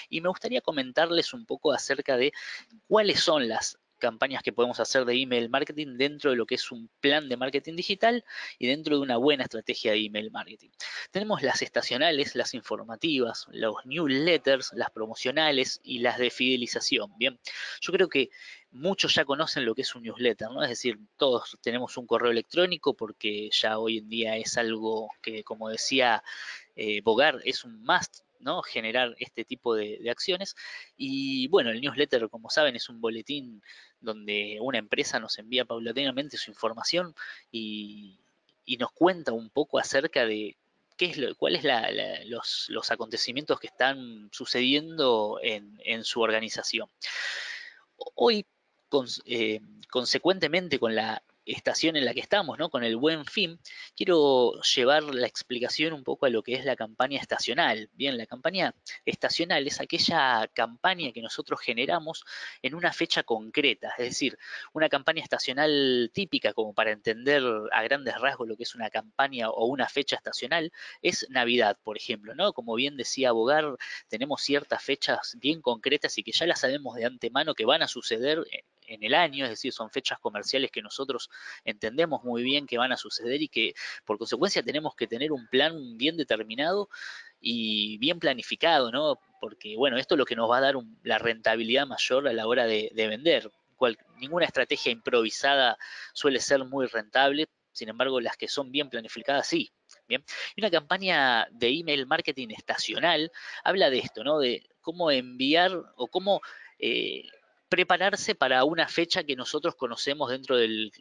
Y me gustaría comentarles un poco acerca de cuáles son las campañas que podemos hacer de email marketing dentro de lo que es un plan de marketing digital y dentro de una buena estrategia de email marketing. Tenemos las estacionales, las informativas, los newsletters, las promocionales y las de fidelización. Bien, yo creo que muchos ya conocen lo que es un newsletter, ¿no? Es decir, todos tenemos un correo electrónico porque ya hoy en día es algo que, como decía Bogart, es un must, ¿no? Generar este tipo de acciones. Y bueno, el newsletter, como saben, es un boletín donde una empresa nos envía paulatinamente su información y nos cuenta un poco acerca de cuáles los acontecimientos que están sucediendo en su organización. Hoy, consecuentemente con la estación en la que estamos, ¿no? Con el Buen Fin, quiero llevar la explicación un poco a lo que es la campaña estacional. Bien, la campaña estacional es aquella campaña que nosotros generamos en una fecha concreta, es decir, una campaña estacional típica, como para entender a grandes rasgos lo que es una campaña o una fecha estacional, es Navidad, por ejemplo, ¿no? Como bien decía Bogart, tenemos ciertas fechas bien concretas y que ya las sabemos de antemano que van a suceder en el año, es decir, son fechas comerciales que nosotros entendemos muy bien que van a suceder y que por consecuencia tenemos que tener un plan bien determinado y bien planificado, ¿no? Porque, bueno, esto es lo que nos va a dar la rentabilidad mayor a la hora de vender. Ninguna estrategia improvisada suele ser muy rentable, sin embargo, las que son bien planificadas, sí. Bien. Y una campaña de email marketing estacional habla de esto, ¿no? De cómo enviar o cómo prepararse para una fecha que nosotros conocemos dentro del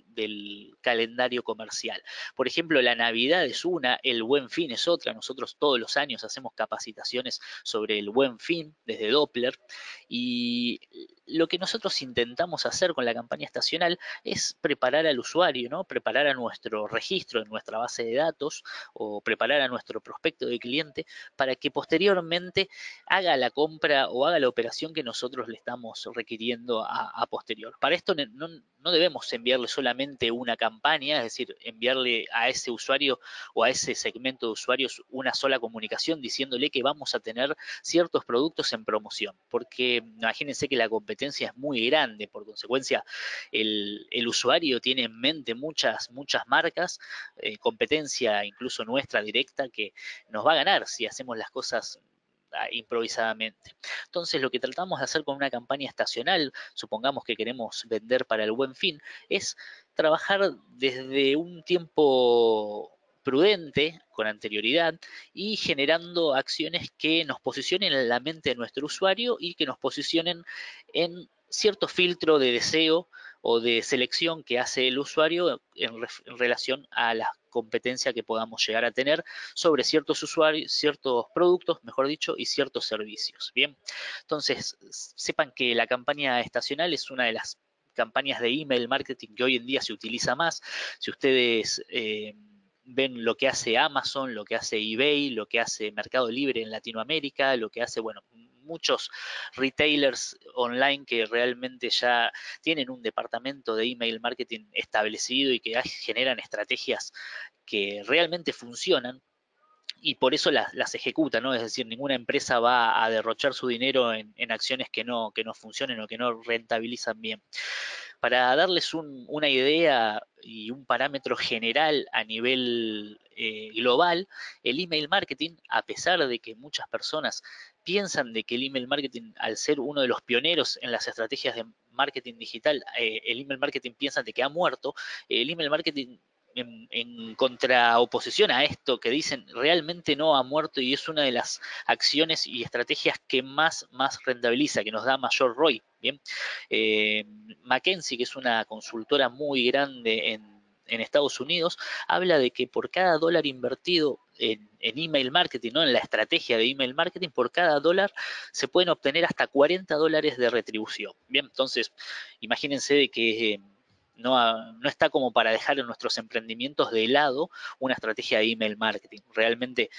calendario comercial. Por ejemplo, la Navidad es una, el Buen Fin es otra. Nosotros todos los años hacemos capacitaciones sobre el Buen Fin desde Doppler y lo que nosotros intentamos hacer con la campaña estacional es preparar al usuario, ¿no? Preparar a nuestro registro en nuestra base de datos o preparar a nuestro prospecto de cliente para que posteriormente haga la compra o haga la operación que nosotros le estamos requiriendo a posterior. Para esto no debemos enviarle solamente una campaña, es decir, enviarle a ese usuario o a ese segmento de usuarios una sola comunicación diciéndole que vamos a tener ciertos productos en promoción, porque imagínense que la competencia es muy grande, por consecuencia el usuario tiene en mente muchas marcas, competencia incluso nuestra directa que nos va a ganar si hacemos las cosas improvisadamente. Entonces, lo que tratamos de hacer con una campaña estacional, supongamos que queremos vender para el Buen Fin, es trabajar desde un tiempo prudente, con anterioridad, y generando acciones que nos posicionen en la mente de nuestro usuario y que nos posicionen en cierto filtro de deseo o de selección que hace el usuario en relación a la competencia que podamos llegar a tener sobre ciertos usuarios, ciertos productos, mejor dicho, y ciertos servicios. Bien, entonces sepan que la campaña estacional es una de las campañas de email marketing que hoy en día se utiliza más. Si ustedes ven lo que hace Amazon, lo que hace eBay, lo que hace Mercado Libre en Latinoamérica, lo que hace, bueno, muchos retailers online que realmente ya tienen un departamento de email marketing establecido y que generan estrategias que realmente funcionan y por eso las ejecuta, ¿no? Es decir, ninguna empresa va a derrochar su dinero en acciones que no funcionen o que no rentabilizan bien. Para darles una idea y un parámetro general a nivel global, el email marketing, a pesar de que muchas personas piensan de que el email marketing, al ser uno de los pioneros en las estrategias de marketing digital, el email marketing piensa de que ha muerto, el email marketing en contraoposición a esto que dicen realmente no ha muerto y es una de las acciones y estrategias que más rentabiliza, que nos da mayor ROI. Bien, McKinsey, que es una consultora muy grande en Estados Unidos, habla de que por cada dólar invertido en email marketing, ¿no? En la estrategia de email marketing, por cada dólar se pueden obtener hasta $40 de retribución. Bien, entonces imagínense de que no está como para dejar en nuestros emprendimientos de lado una estrategia de email marketing. Realmente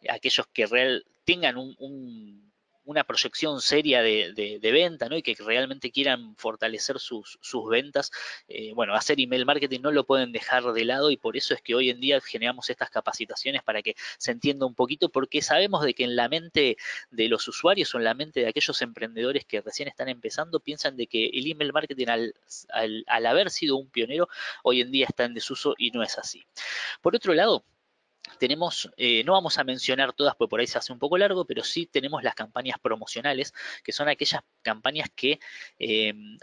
aquellos que tengan una proyección seria de venta, ¿no? Y que realmente quieran fortalecer sus ventas, bueno, hacer email marketing no lo pueden dejar de lado, y por eso es que hoy en día generamos estas capacitaciones para que se entienda un poquito, porque sabemos de que en la mente de los usuarios o en la mente de aquellos emprendedores que recién están empezando piensan de que el email marketing al haber sido un pionero hoy en día está en desuso, y no es así. Por otro lado, tenemos, no vamos a mencionar todas porque por ahí se hace un poco largo, pero sí tenemos las campañas promocionales, que son aquellas campañas que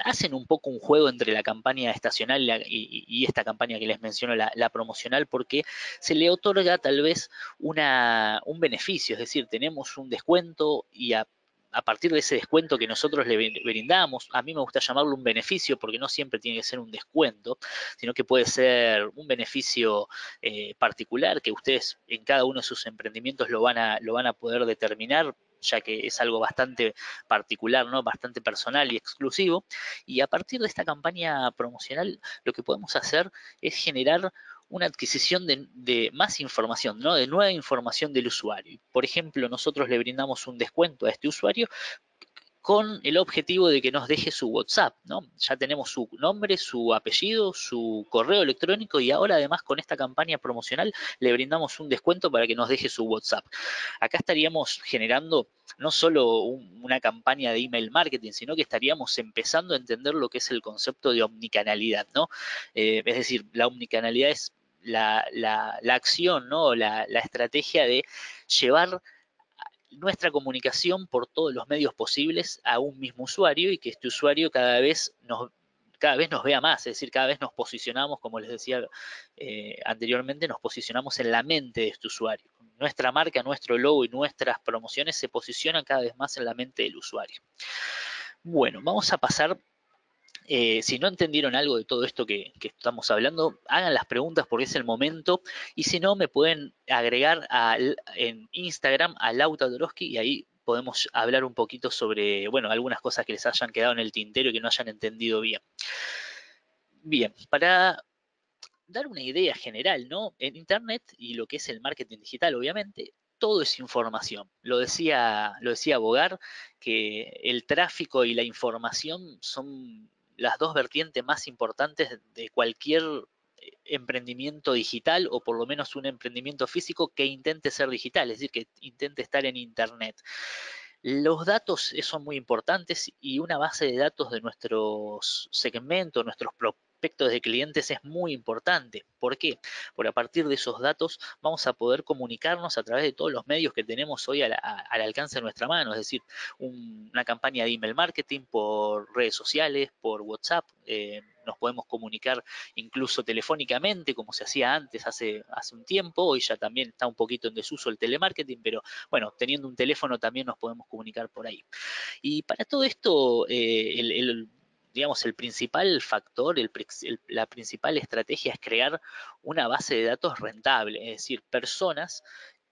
hacen un poco un juego entre la campaña estacional y esta campaña que les menciono, la promocional, porque se le otorga tal vez un beneficio, es decir, tenemos un descuento y a partir de ese descuento que nosotros le brindamos, a mí me gusta llamarlo un beneficio porque no siempre tiene que ser un descuento, sino que puede ser un beneficio particular que ustedes en cada uno de sus emprendimientos lo van a poder determinar, ya que es algo bastante particular, ¿no? Bastante personal y exclusivo. Y a partir de esta campaña promocional, lo que podemos hacer es generar una adquisición de más información, ¿no? De nueva información del usuario. Por ejemplo, nosotros le brindamos un descuento a este usuario con el objetivo de que nos deje su WhatsApp, ¿no? Ya tenemos su nombre, su apellido, su correo electrónico, y ahora además con esta campaña promocional le brindamos un descuento para que nos deje su WhatsApp. Acá estaríamos generando no solo una campaña de email marketing, sino que estaríamos empezando a entender lo que es el concepto de omnicanalidad, ¿no? Es decir, la omnicanalidad es la acción, ¿no? La estrategia de llevar nuestra comunicación por todos los medios posibles a un mismo usuario, y que este usuario cada vez nos vea más, es decir, cada vez nos posicionamos, como les decía anteriormente, nos posicionamos en la mente de este usuario. Nuestra marca, nuestro logo y nuestras promociones se posicionan cada vez más en la mente del usuario. Bueno, vamos a pasar. Si no entendieron algo de todo esto que estamos hablando, hagan las preguntas porque es el momento, y si no, me pueden agregar en Instagram a Lauta Dorosky, y ahí podemos hablar un poquito sobre, bueno, algunas cosas que les hayan quedado en el tintero y que no hayan entendido bien. Bien, para dar una idea general, ¿no? En Internet y lo que es el marketing digital, obviamente, todo es información. Lo decía Bogar, que el tráfico y la información son las dos vertientes más importantes de cualquier emprendimiento digital, o por lo menos un emprendimiento físico que intente ser digital, es decir, que intente estar en Internet. Los datos son muy importantes, y una base de datos de nuestros segmentos, nuestros prospectos de clientes es muy importante. ¿Por qué? Porque a partir de esos datos vamos a poder comunicarnos a través de todos los medios que tenemos hoy al alcance de nuestra mano, es decir, una campaña de email marketing por redes sociales, por WhatsApp, nos podemos comunicar incluso telefónicamente como se hacía antes, hace un tiempo. Hoy ya también está un poquito en desuso el telemarketing, pero bueno, teniendo un teléfono también nos podemos comunicar por ahí. Y para todo esto, digamos, el principal factor, la principal estrategia es crear una base de datos rentable, es decir, personas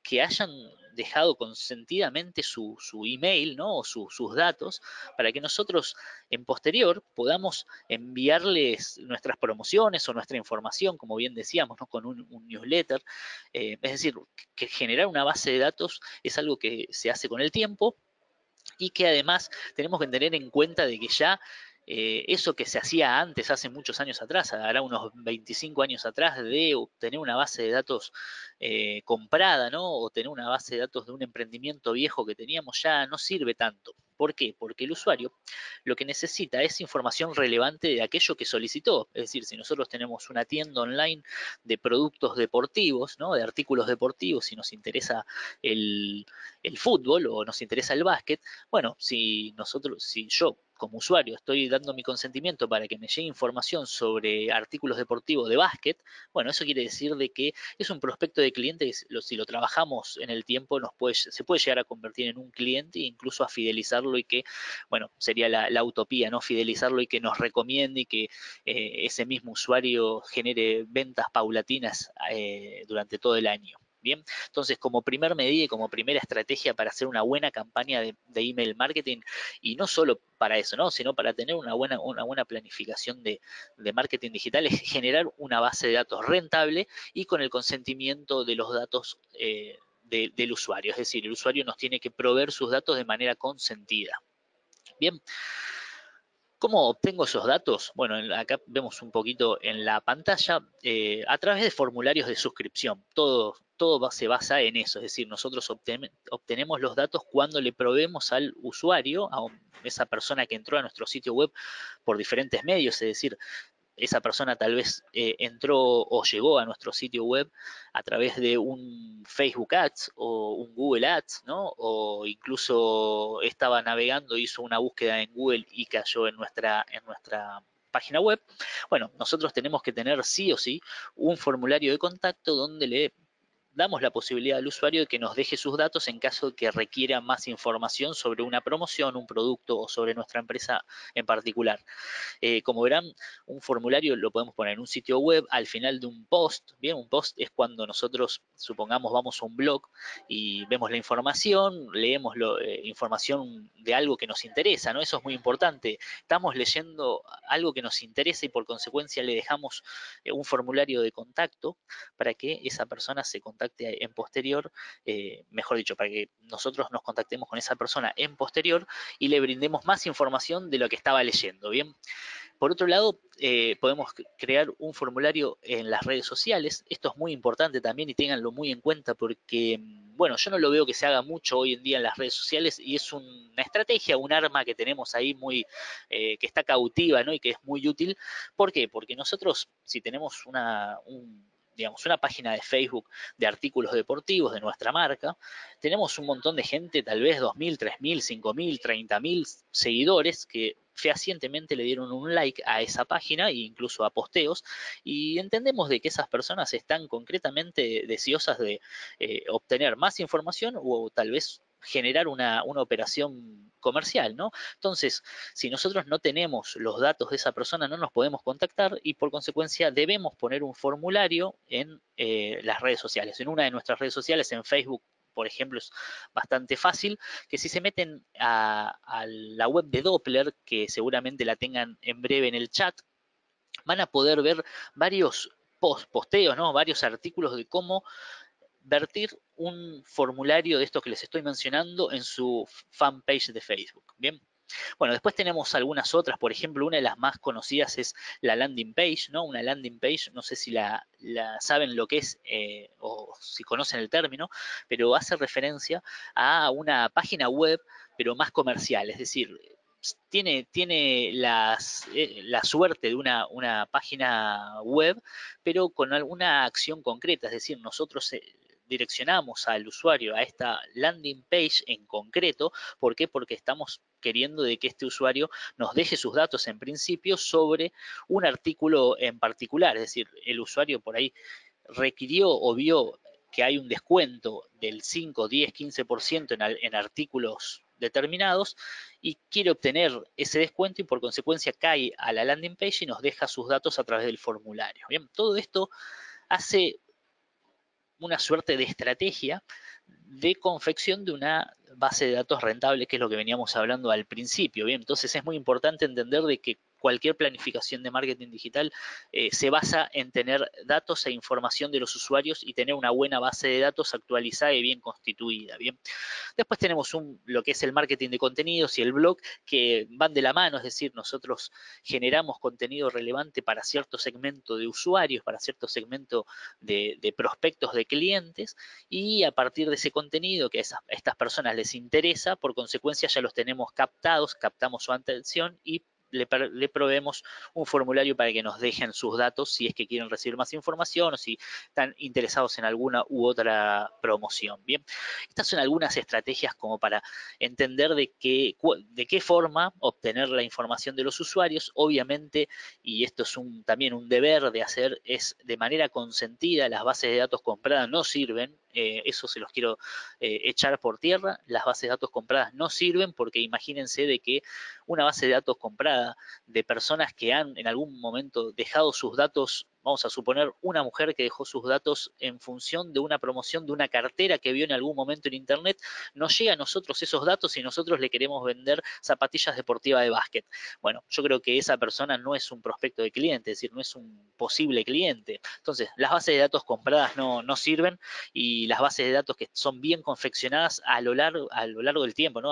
que hayan dejado consentidamente su email, ¿no? O sus datos, para que nosotros en posterior podamos enviarles nuestras promociones o nuestra información, como bien decíamos, ¿no? Con un newsletter. Es decir, que generar una base de datos es algo que se hace con el tiempo, y que además tenemos que tener en cuenta de que ya eso que se hacía antes, hace muchos años atrás, hará unos 25 años atrás, de obtener una base de datos comprada, ¿no? O tener una base de datos de un emprendimiento viejo que teníamos, ya no sirve tanto. ¿Por qué? Porque el usuario lo que necesita es información relevante de aquello que solicitó. Es decir, si nosotros tenemos una tienda online de productos deportivos, ¿no? De artículos deportivos, si nos interesa el fútbol o nos interesa el básquet, bueno, si yo como usuario estoy dando mi consentimiento para que me llegue información sobre artículos deportivos de básquet, bueno, eso quiere decir de que es un prospecto de cliente que si lo trabajamos en el tiempo se puede llegar a convertir en un cliente e incluso a fidelizarlo, y que, bueno, sería la utopía, ¿no? Fidelizarlo y que nos recomiende, y que ese mismo usuario genere ventas paulatinas durante todo el año. Bien, entonces como primer medida y como primera estrategia para hacer una buena campaña de email marketing, y no solo para eso, ¿no? Sino para tener una buena planificación de marketing digital, es generar una base de datos rentable y con el consentimiento de los datos del usuario. Es decir, el usuario nos tiene que proveer sus datos de manera consentida. Bien, ¿cómo obtengo esos datos? Bueno, acá vemos un poquito en la pantalla, a través de formularios de suscripción. Todo se basa en eso, es decir, nosotros obtenemos los datos cuando le proveemos al usuario, a esa persona que entró a nuestro sitio web por diferentes medios, es decir, esa persona tal vez entró o llegó a nuestro sitio web a través de un Facebook Ads o un Google Ads, ¿no? O incluso estaba navegando, hizo una búsqueda en Google y cayó en nuestra página web. Bueno, nosotros tenemos que tener sí o sí un formulario de contacto donde le damos la posibilidad al usuario de que nos deje sus datos en caso de que requiera más información sobre una promoción, un producto o sobre nuestra empresa en particular. Como verán, un formulario lo podemos poner en un sitio web, al final de un post. Bien, un post es cuando nosotros, supongamos, vamos a un blog y vemos la información, leemos información de algo que nos interesa, ¿no? Eso es muy importante. Estamos leyendo algo que nos interesa y por consecuencia le dejamos un formulario de contacto para que esa persona se contacte en posterior, mejor dicho, para que nosotros nos contactemos con esa persona en posterior y le brindemos más información de lo que estaba leyendo. Bien, por otro lado, podemos crear un formulario en las redes sociales. Esto es muy importante también y ténganlo muy en cuenta porque, bueno, yo no lo veo que se haga mucho hoy en día en las redes sociales y es una estrategia, un arma que tenemos ahí muy, que está cautiva, ¿no? Y que es muy útil. ¿Por qué? Porque nosotros, si tenemos digamos, una página de Facebook de artículos deportivos de nuestra marca, tenemos un montón de gente, tal vez 2.000, 3.000, 5.000, 30.000 seguidores que fehacientemente le dieron un like a esa página e incluso a posteos, y entendemos de que esas personas están concretamente deseosas de obtener más información o tal vez generar una operación comercial, ¿no? Entonces, si nosotros no tenemos los datos de esa persona, no nos podemos contactar y por consecuencia debemos poner un formulario en las redes sociales. En una de nuestras redes sociales, en Facebook, por ejemplo, es bastante fácil, que si se meten a la web de Doppler, que seguramente la tengan en breve en el chat, van a poder ver varios posteos, ¿no? Varios artículos de cómo vertir un formulario de estos que les estoy mencionando en su fanpage de Facebook. Bien. Bueno, después tenemos algunas otras, por ejemplo, una de las más conocidas es la landing page, ¿no? Una landing page, no sé si la saben lo que es o si conocen el término, pero hace referencia a una página web, pero más comercial, es decir, tiene la suerte de una página web, pero con alguna acción concreta, es decir, nosotros direccionamos al usuario a esta landing page en concreto. ¿Por qué? Porque estamos queriendo de que este usuario nos deje sus datos en principio sobre un artículo en particular, es decir, el usuario por ahí requirió o vio que hay un descuento del 5, 10, 15% en artículos determinados y quiere obtener ese descuento y por consecuencia cae a la landing page y nos deja sus datos a través del formulario. Bien, todo esto hace una suerte de estrategia de confección de una base de datos rentable, que es lo que veníamos hablando al principio. Bien, entonces es muy importante entender de que cualquier planificación de marketing digital se basa en tener datos e información de los usuarios y tener una buena base de datos actualizada y bien constituida. Bien. Después tenemos lo que es el marketing de contenidos y el blog, que van de la mano, es decir, nosotros generamos contenido relevante para cierto segmento de usuarios, para cierto segmento de prospectos de clientes, y a partir de ese contenido que a estas personas les interesa, por consecuencia ya los tenemos captados, captamos su atención y le proveemos un formulario para que nos dejen sus datos si es que quieren recibir más información o si están interesados en alguna u otra promoción. Bien, estas son algunas estrategias como para entender de qué forma obtener la información de los usuarios. Obviamente, y esto es también un deber de hacer, es de manera consentida. Las bases de datos compradas no sirven, eso se los quiero echar por tierra. Las bases de datos compradas no sirven porque imagínense de que una base de datos comprada de personas que han en algún momento dejado sus datos vamos a suponer una mujer que dejó sus datos en función de una promoción de una cartera que vio en algún momento en internet, nos llega a nosotros esos datos y nosotros le queremos vender zapatillas deportivas de básquet. Bueno, yo creo que esa persona no es un prospecto de cliente, es decir, no es un posible cliente. Entonces, las bases de datos compradas no sirven, y las bases de datos que son bien confeccionadas a lo largo del tiempo, ¿no?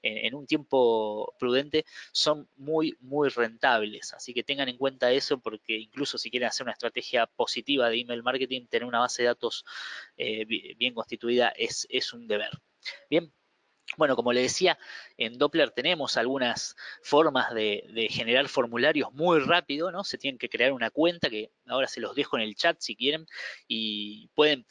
En un tiempo prudente, son muy rentables. Así que tengan en cuenta eso, porque incluso si quieren hacer una estrategia positiva de email marketing, tener una base de datos bien constituida es un deber. Bien. Bueno, como le decía, en Doppler tenemos algunas formas de generar formularios muy rápido, ¿no? Se tienen que crear una cuenta, que ahora se los dejo en el chat si quieren, y pueden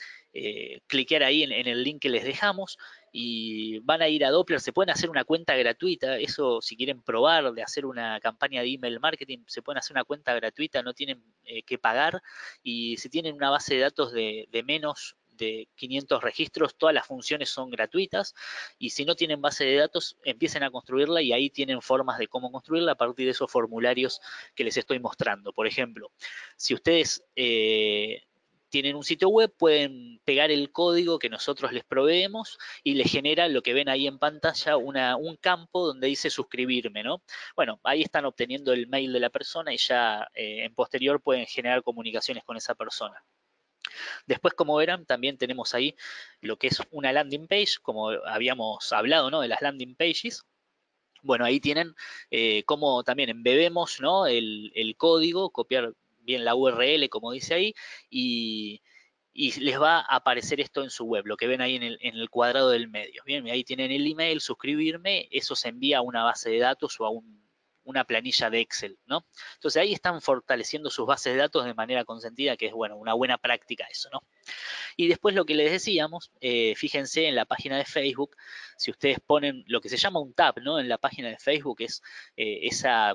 cliquear ahí en el link que les dejamos y van a ir a Doppler. Se pueden hacer una cuenta gratuita, eso si quieren probar de hacer una campaña de email marketing, se pueden hacer una cuenta gratuita, no tienen que pagar, y si tienen una base de datos de menos de 500 registros, todas las funciones son gratuitas, y si no tienen base de datos, empiecen a construirla, y ahí tienen formas de cómo construirla a partir de esos formularios que les estoy mostrando. Por ejemplo, si ustedes tienen un sitio web, pueden pegar el código que nosotros les proveemos y les genera lo que ven ahí en pantalla, un campo donde dice suscribirme, ¿no? Bueno, ahí están obteniendo el mail de la persona y ya en posterior pueden generar comunicaciones con esa persona. Después, como verán, también tenemos ahí lo que es una landing page, como habíamos hablado, ¿no? De las landing pages. Bueno, ahí tienen cómo también embebemos, ¿no? El código, copiar bien la URL, como dice ahí, y les va a aparecer esto en su web, lo que ven ahí en el cuadrado del medio. Bien, ahí tienen el email, suscribirme, eso se envía a una base de datos o a una planilla de Excel, ¿no? Entonces ahí están fortaleciendo sus bases de datos de manera consentida, que es, bueno, una buena práctica eso, ¿no? Y después lo que les decíamos, fíjense en la página de Facebook, si ustedes ponen lo que se llama un tab, ¿no? En la página de Facebook es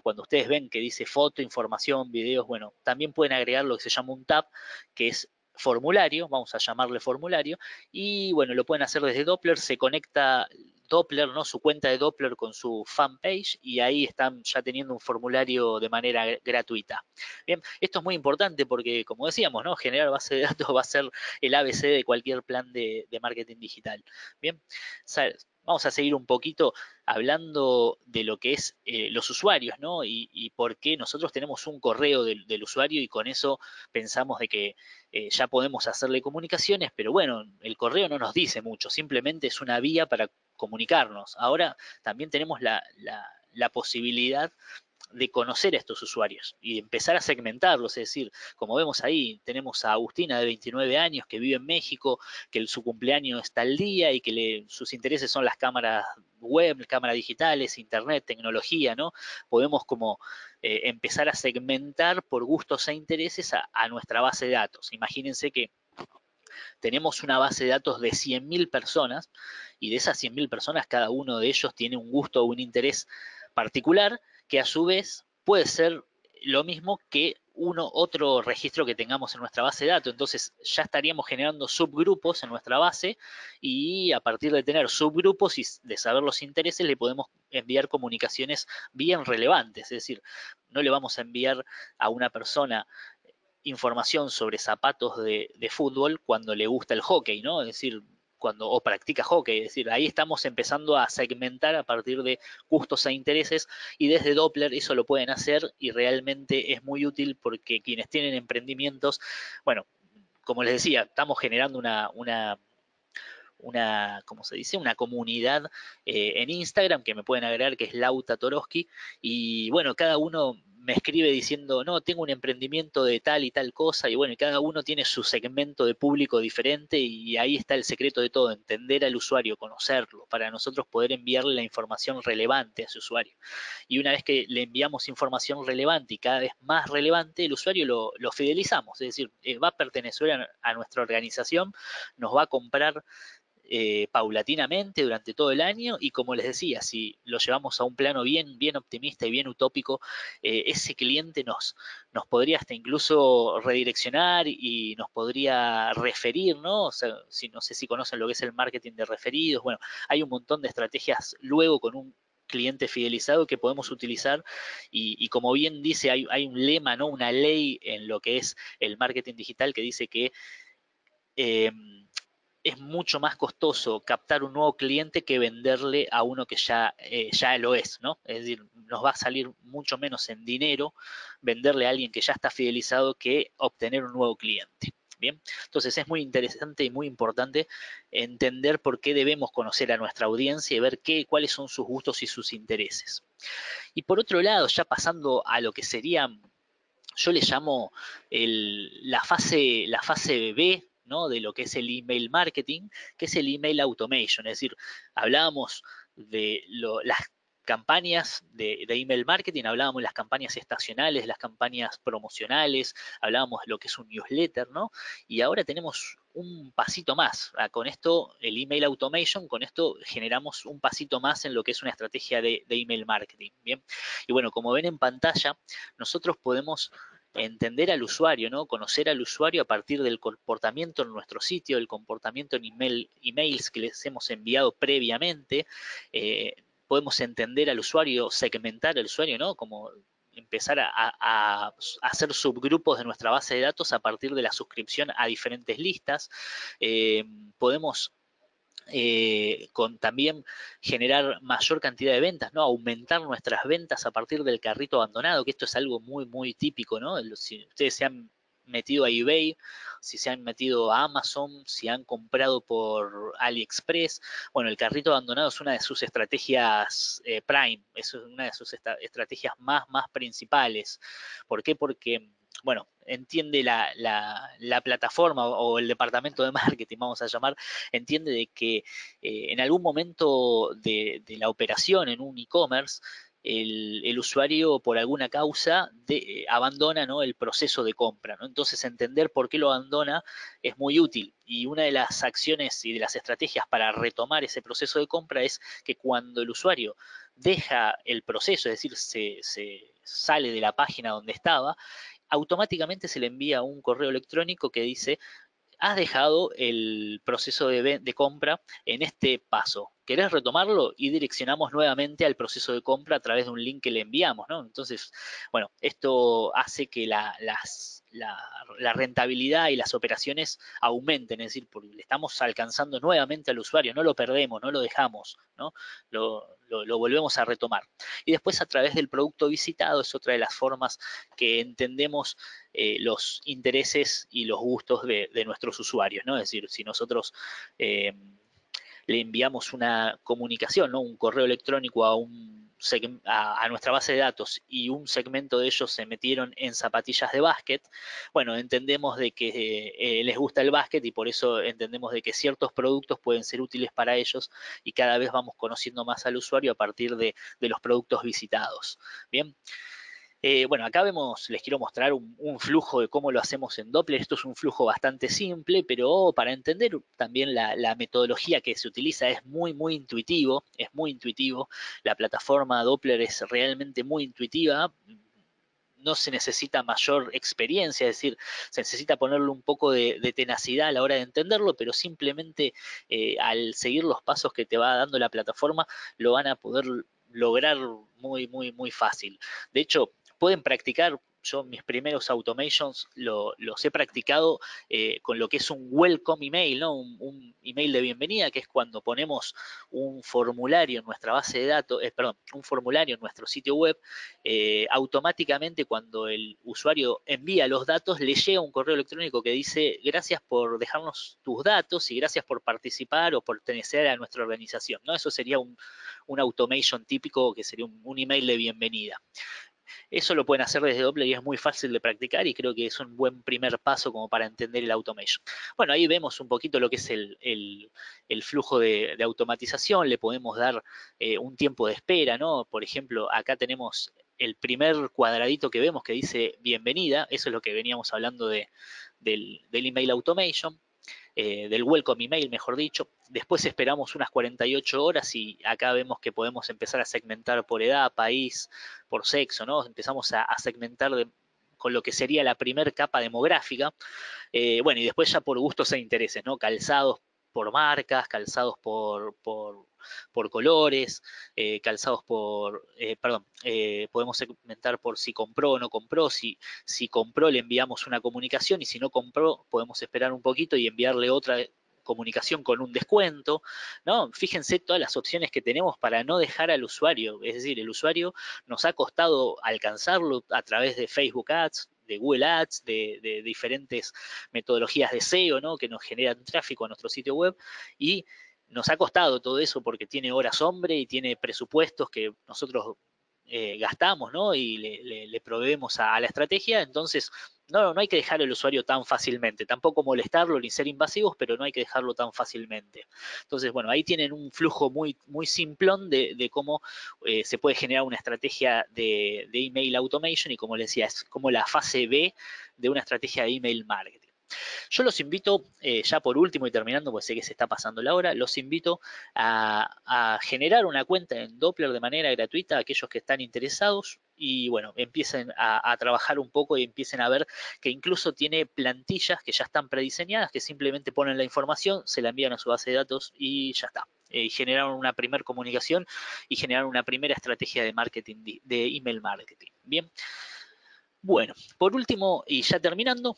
cuando ustedes ven que dice foto, información, videos, bueno, también pueden agregar lo que se llama un tab, que es formulario, vamos a llamarle formulario, y bueno, lo pueden hacer desde Doppler, se conecta Doppler, ¿no? Su cuenta de Doppler con su fanpage, y ahí están ya teniendo un formulario de manera gratuita. Bien, esto es muy importante porque, como decíamos, ¿no? Generar base de datos va a ser el ABC de cualquier plan de marketing digital. Bien, vamos a seguir un poquito hablando de lo que es los usuarios, ¿no? Y por qué nosotros tenemos un correo del usuario y con eso pensamos de que ya podemos hacerle comunicaciones, pero bueno, el correo no nos dice mucho, simplemente es una vía para comunicarnos. Ahora también tenemos la posibilidad de conocer a estos usuarios y empezar a segmentarlos, es decir, como vemos ahí, tenemos a Agustina de 29 años que vive en México, que su cumpleaños está al día y que sus intereses son las cámaras web, cámaras digitales, internet, tecnología, ¿no? Podemos como empezar a segmentar por gustos e intereses a nuestra base de datos. Imagínense que tenemos una base de datos de 100.000 personas, y de esas 100.000 personas cada uno de ellos tiene un gusto o un interés particular, que a su vez puede ser lo mismo que otro registro que tengamos en nuestra base de datos. Entonces ya estaríamos generando subgrupos en nuestra base, y a partir de tener subgrupos y de saber los intereses, le podemos enviar comunicaciones bien relevantes. Es decir, no le vamos a enviar a una persona información sobre zapatos de fútbol cuando le gusta el hockey, ¿no? Es decir, o practica hockey, es decir, ahí estamos empezando a segmentar a partir de gustos e intereses, y desde Doppler eso lo pueden hacer y realmente es muy útil porque quienes tienen emprendimientos, bueno, como les decía, estamos generando ¿cómo se dice? Una comunidad en Instagram que me pueden agregar, que es Lauta Toroski, y bueno, cada uno me escribe diciendo, no, tengo un emprendimiento de tal y tal cosa, y bueno, y cada uno tiene su segmento de público diferente, y ahí está el secreto de todo, entender al usuario, conocerlo, para nosotros poder enviarle la información relevante a ese usuario. Y una vez que le enviamos información relevante y cada vez más relevante, el usuario lo fidelizamos, es decir, va a pertenecer a nuestra organización, nos va a comprar paulatinamente durante todo el año, y como les decía, si lo llevamos a un plano bien optimista y bien utópico, ese cliente nos podría hasta incluso redireccionar y nos podría referir, ¿no? O sea, no sé si conocen lo que es el marketing de referidos, bueno, hay un montón de estrategias luego con un cliente fidelizado que podemos utilizar y como bien dice, hay un lema, ¿no? Una ley en lo que es el marketing digital que dice que es mucho más costoso captar un nuevo cliente que venderle a uno que ya lo es, ¿no? Es decir, nos va a salir mucho menos en dinero venderle a alguien que ya está fidelizado que obtener un nuevo cliente. Bien, entonces es muy interesante y muy importante entender por qué debemos conocer a nuestra audiencia y ver cuáles son sus gustos y sus intereses. Y por otro lado, ya pasando a lo que sería, yo le llamo la fase B, ¿no? De lo que es el email marketing, que es el email automation. Es decir, hablábamos de las campañas de email marketing, hablábamos de las campañas estacionales, las campañas promocionales, hablábamos de lo que es un newsletter, ¿no? Y ahora tenemos un pasito más. Con esto, el email automation, con esto generamos un pasito más en lo que es una estrategia de email marketing. Bien, y bueno, como ven en pantalla, nosotros podemos entender al usuario, ¿no? Conocer al usuario a partir del comportamiento en nuestro sitio, el comportamiento en emails que les hemos enviado previamente. Podemos entender al usuario, segmentar al usuario, ¿no? Como empezar a hacer subgrupos de nuestra base de datos a partir de la suscripción a diferentes listas. Podemos también generar mayor cantidad de ventas, ¿no? Aumentar nuestras ventas a partir del carrito abandonado, que esto es algo muy, muy típico, ¿no? Si ustedes se han metido a eBay, si se han metido a Amazon, si han comprado por AliExpress, bueno, el carrito abandonado es una de sus estrategias Prime, es una de sus estrategias más principales. ¿Por qué? Porque bueno, entiende la plataforma o el departamento de marketing, vamos a llamar, entiende de que en algún momento de la operación en un e-commerce, el usuario por alguna causa abandona, ¿no? El proceso de compra, ¿no? Entonces entender por qué lo abandona es muy útil y una de las acciones y de las estrategias para retomar ese proceso de compra es que cuando el usuario deja el proceso, es decir, se sale de la página donde estaba, automáticamente se le envía un correo electrónico que dice: has dejado el proceso de compra en este paso. ¿Querés retomarlo? Y direccionamos nuevamente al proceso de compra a través de un link que le enviamos, ¿no? Entonces, bueno, esto hace que la rentabilidad y las operaciones aumenten, es decir, porque le estamos alcanzando nuevamente al usuario, no lo perdemos, no lo dejamos, ¿no? Lo volvemos a retomar. Y después a través del producto visitado es otra de las formas que entendemos los intereses y los gustos de nuestros usuarios, ¿no? Es decir, si nosotros le enviamos una comunicación, ¿no? Un correo electrónico a nuestra base de datos y un segmento de ellos se metieron en zapatillas de básquet, bueno, entendemos de que les gusta el básquet y por eso entendemos de que ciertos productos pueden ser útiles para ellos y cada vez vamos conociendo más al usuario a partir de los productos visitados. Bien. Bueno, acá les quiero mostrar un flujo de cómo lo hacemos en Doppler. Esto es un flujo bastante simple, pero para entender también la metodología que se utiliza es muy intuitivo, es muy intuitivo. La plataforma Doppler es realmente muy intuitiva. No se necesita mayor experiencia, es decir, se necesita ponerle un poco de tenacidad a la hora de entenderlo, pero simplemente al seguir los pasos que te va dando la plataforma, lo van a poder lograr muy fácil. De hecho, pueden practicar. Yo mis primeros automations los he practicado con lo que es un welcome email, ¿no? Un email de bienvenida, que es cuando ponemos un formulario en nuestra base de datos, un formulario en nuestro sitio web, automáticamente cuando el usuario envía los datos, le llega un correo electrónico que dice: gracias por dejarnos tus datos y gracias por participar o por pertenecer a nuestra organización, ¿no? Eso sería un automation típico, que sería un email de bienvenida. Eso lo pueden hacer desde Doppler y es muy fácil de practicar y creo que es un buen primer paso como para entender el automation. Bueno, ahí vemos un poquito lo que es el flujo de automatización. Le podemos dar un tiempo de espera, ¿no? Por ejemplo, acá tenemos el primer cuadradito que vemos que dice bienvenida. Eso es lo que veníamos hablando del email automation. Del welcome email, mejor dicho. Después esperamos unas 48 horas y acá vemos que podemos empezar a segmentar por edad, país, por sexo, ¿no? Empezamos a segmentar con lo que sería la primer capa demográfica. Bueno, y después ya por gustos e intereses, ¿no? Calzados por marcas, calzados por por colores, calzados por, podemos segmentar por si compró o no compró, si compró le enviamos una comunicación y si no compró podemos esperar un poquito y enviarle otra comunicación con un descuento, ¿no? Fíjense todas las opciones que tenemos para no dejar al usuario, es decir, el usuario nos ha costado alcanzarlo a través de Facebook Ads, de Google Ads, de diferentes metodologías de SEO, ¿no? Que nos generan tráfico a nuestro sitio web y nos ha costado todo eso porque tiene horas hombre y tiene presupuestos que nosotros gastamos, ¿no? Y le proveemos a la estrategia, entonces no hay que dejar al usuario tan fácilmente, tampoco molestarlo ni ser invasivos, pero no hay que dejarlo tan fácilmente. Entonces, bueno, ahí tienen un flujo muy simplón de cómo se puede generar una estrategia de email automation y como les decía, es como la fase B de una estrategia de email marketing. Yo los invito, ya por último y terminando, pues sé que se está pasando la hora, los invito a generar una cuenta en Doppler de manera gratuita a aquellos que están interesados y bueno, empiecen a trabajar un poco y empiecen a ver que incluso tiene plantillas que ya están prediseñadas, que simplemente ponen la información, se la envían a su base de datos y ya está. Generaron una primera comunicación y generaron una primera estrategia de marketing, de email marketing. Bien. Bueno, por último, y ya terminando,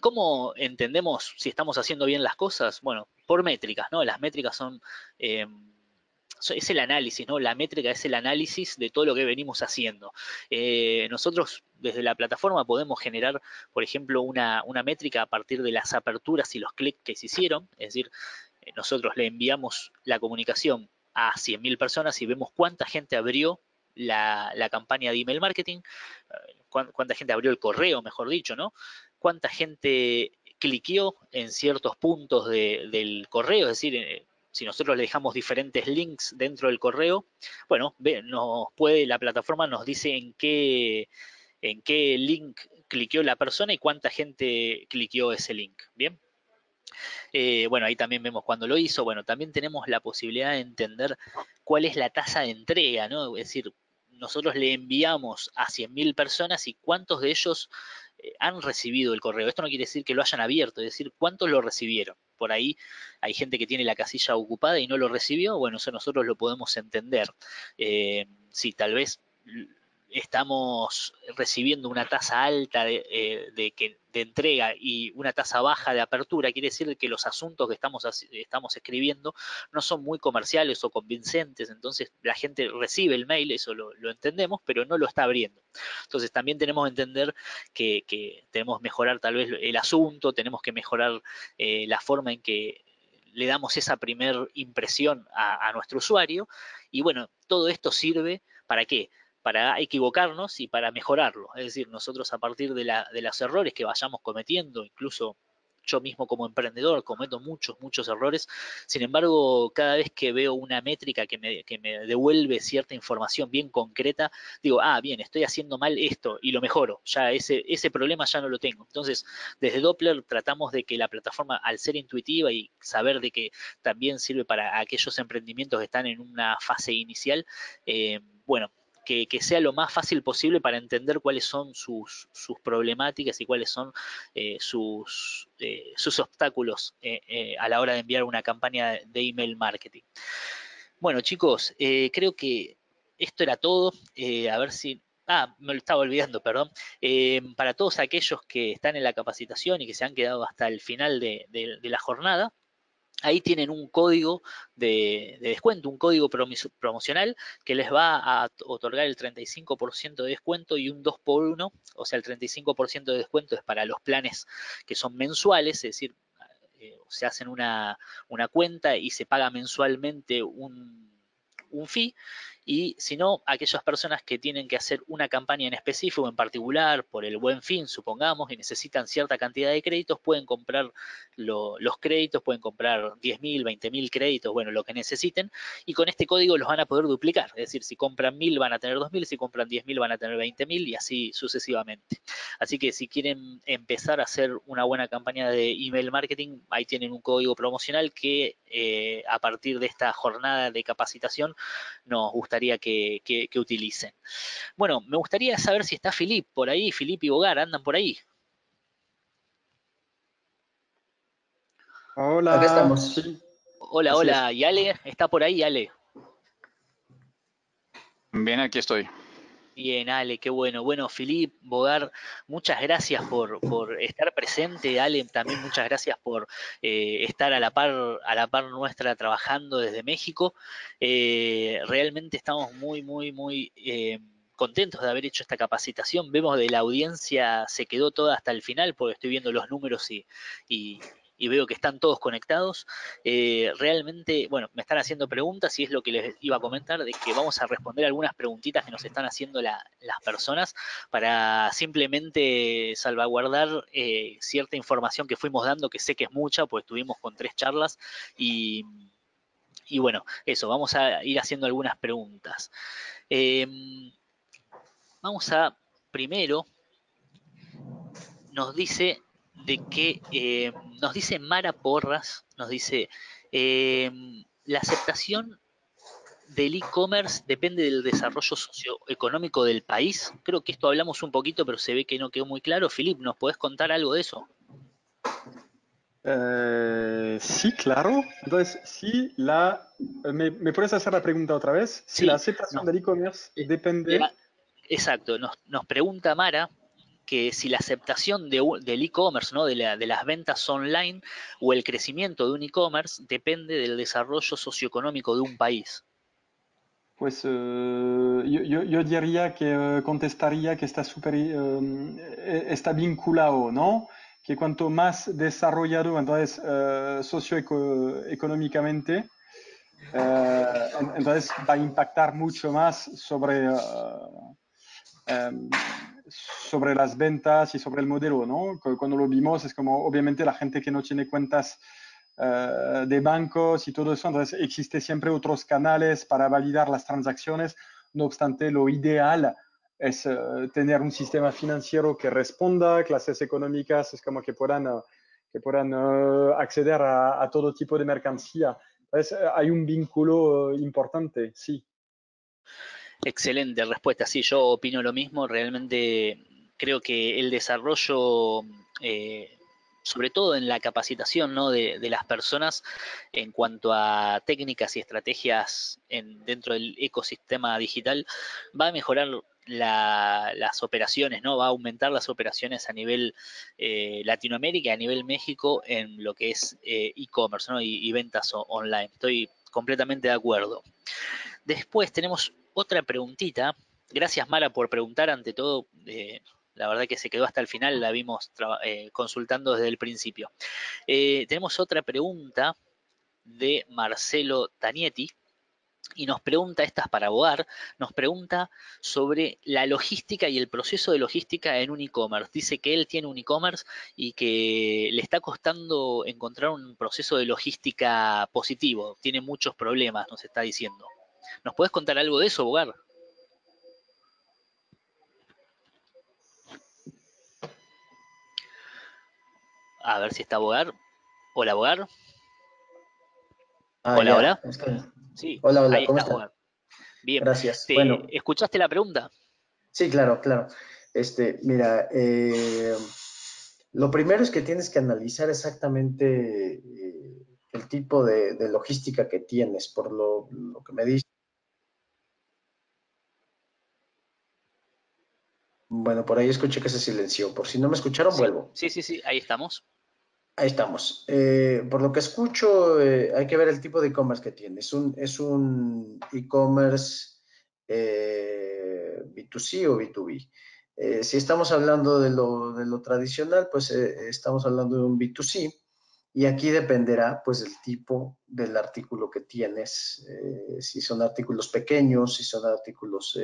¿cómo entendemos si estamos haciendo bien las cosas? Bueno, por métricas, ¿no? Las métricas son, es el análisis, ¿no? La métrica es el análisis de todo lo que venimos haciendo. Nosotros desde la plataforma podemos generar, por ejemplo, una métrica a partir de las aperturas y los clics que se hicieron, es decir, nosotros le enviamos la comunicación a 100.000 personas y vemos cuánta gente abrió la campaña de email marketing, cuánta gente abrió el correo, mejor dicho, ¿no? Cuánta gente cliqueó en ciertos puntos del correo, es decir, si nosotros le dejamos diferentes links dentro del correo, bueno, la plataforma nos dice en qué link cliqueó la persona y cuánta gente cliqueó ese link, ¿bien? Bueno, ahí también vemos cuándo lo hizo. Bueno, también tenemos la posibilidad de entender cuál es la tasa de entrega, ¿no? Es decir, nosotros le enviamos a 100.000 personas y cuántos de ellos han recibido el correo. Esto no quiere decir que lo hayan abierto, es decir, cuántos lo recibieron. Por ahí hay gente que tiene la casilla ocupada y no lo recibió. Bueno, eso nosotros lo podemos entender. Si tal vez estamos recibiendo una tasa alta de entrega y una tasa baja de apertura, quiere decir que los asuntos que estamos escribiendo no son muy comerciales o convincentes, entonces la gente recibe el mail, eso lo entendemos, pero no lo está abriendo. Entonces también tenemos que entender que tenemos que mejorar tal vez el asunto, tenemos que mejorar la forma en que le damos esa primer impresión a nuestro usuario y bueno, todo esto sirve ¿para qué? Para equivocarnos y para mejorarlo. Es decir, nosotros a partir de los errores que vayamos cometiendo, incluso yo mismo como emprendedor cometo muchos errores, sin embargo, cada vez que veo una métrica que me devuelve cierta información bien concreta, digo, bien, estoy haciendo mal esto y lo mejoro, ya ese problema ya no lo tengo. Entonces, desde Doppler tratamos de que la plataforma, al ser intuitiva y saber de que también sirve para aquellos emprendimientos que están en una fase inicial, bueno, que sea lo más fácil posible para entender cuáles son sus problemáticas y cuáles son sus obstáculos a la hora de enviar una campaña de email marketing. Bueno, chicos, creo que esto era todo. A ver si... me lo estaba olvidando, perdón. Para todos aquellos que están en la capacitación y que se han quedado hasta el final de la jornada, ahí tienen un código de descuento, un código promocional que les va a otorgar el 35% de descuento y un 2x1, o sea, el 35% de descuento es para los planes que son mensuales, es decir, se hacen una cuenta y se paga mensualmente un fee, y si no, aquellas personas que tienen que hacer una campaña en específico, en particular, por el Buen Fin, supongamos, y necesitan cierta cantidad de créditos, pueden comprar los créditos, pueden comprar 10.000, 20.000 créditos, bueno, lo que necesiten, y con este código los van a poder duplicar, es decir, si compran 1.000 van a tener 2.000, si compran 10.000 van a tener 20.000 y así sucesivamente. Así que si quieren empezar a hacer una buena campaña de email marketing, ahí tienen un código promocional que a partir de esta jornada de capacitación nos gustaría que utilicen. Bueno, me gustaría saber si está Filip por ahí, Filip y Bogar, ¿andan por ahí? Acá Hola, estamos. sí. Hola, Así hola. ¿Y Ale? ¿Está por ahí, Ale? Bien, aquí estoy. Bien, Ale, qué bueno. Bueno, Filip, Bogar, muchas gracias por estar presente. Ale, también muchas gracias por estar a la par nuestra trabajando desde México. Realmente estamos muy contentos de haber hecho esta capacitación. Vemos de la audiencia se quedó toda hasta el final porque estoy viendo los números y- y veo que están todos conectados. Realmente, bueno, me están haciendo preguntas y es lo que les iba a comentar, de que vamos a responder algunas preguntitas que nos están haciendo las personas para simplemente salvaguardar cierta información que fuimos dando, que sé que es mucha, pues estuvimos con 3 charlas y, y bueno, eso, vamos a ir haciendo algunas preguntas. Eh, Vamos a, primero, nos dice de que, nos dice Mara Porras, nos dice, eh, la aceptación del e-commerce depende del desarrollo socioeconómico del país. Creo que esto hablamos un poquito, pero se ve que no quedó muy claro. Filip, ¿nos podés contar algo de eso? Sí, claro. Entonces, si ¿me puedes hacer la pregunta otra vez? Si la Sí, aceptación nos, del e-commerce depende. la- exacto. Nos pregunta Mara que si la aceptación del e-commerce, ¿no? De las ventas online o el crecimiento de un e-commerce depende del desarrollo socioeconómico de un país. Pues yo diría que contestaría que está está vinculado, ¿no? Que cuanto más desarrollado, entonces socioeconómicamente, entonces va a impactar mucho más sobre las ventas y sobre el modelo, ¿no? Cuando lo vimos es como obviamente la gente que no tiene cuentas de bancos y todo eso, entonces existe siempre otros canales para validar las transacciones, no obstante lo ideal es tener un sistema financiero que responda, clases económicas, es como que puedan acceder a todo tipo de mercancía. Entonces hay un vínculo importante, sí. Excelente respuesta. Sí, yo opino lo mismo. Realmente creo que el desarrollo, sobre todo en la capacitación, ¿no? de las personas en cuanto a técnicas y estrategias dentro del ecosistema digital, va a mejorar las operaciones, ¿no? Va a aumentar las operaciones a nivel Latinoamérica y a nivel México en lo que es e-commerce, ¿no? y ventas online. Estoy completamente de acuerdo. Después tenemos otra preguntita. Gracias, Mara, por preguntar ante todo. La verdad que se quedó hasta el final, la vimos consultando desde el principio. Tenemos otra pregunta de Marcelo Tanietti y nos pregunta, esta es para Bogar, nos pregunta sobre la logística y el proceso de logística en un e-commerce. Dice que él tiene un e-commerce y que le está costando encontrar un proceso de logística positivo. Tiene muchos problemas, nos está diciendo. ¿Nos puedes contar algo de eso, Bogar? A ver si está Bogar. Hola, Bogar. Ah, Hola, ya. hola. Sí, Hola, hola, ahí ¿cómo estás, están? Bogar. Bien. Gracias. Bueno, ¿Te escuchaste la pregunta? sí, claro, claro. Mira, lo primero es que tienes que analizar exactamente el tipo de logística que tienes, por lo que me dices. Bueno, por ahí escuché que se silenció. Por si no me escucharon, Sí, vuelvo. sí, sí, sí, ahí estamos. Ahí estamos. Por lo que escucho, hay que ver el tipo de e-commerce que tiene. Es un e-commerce B2C o B2B. Si estamos hablando de lo tradicional, pues estamos hablando de un B2C y aquí dependerá pues el tipo del artículo que tienes, si son artículos pequeños, si son artículos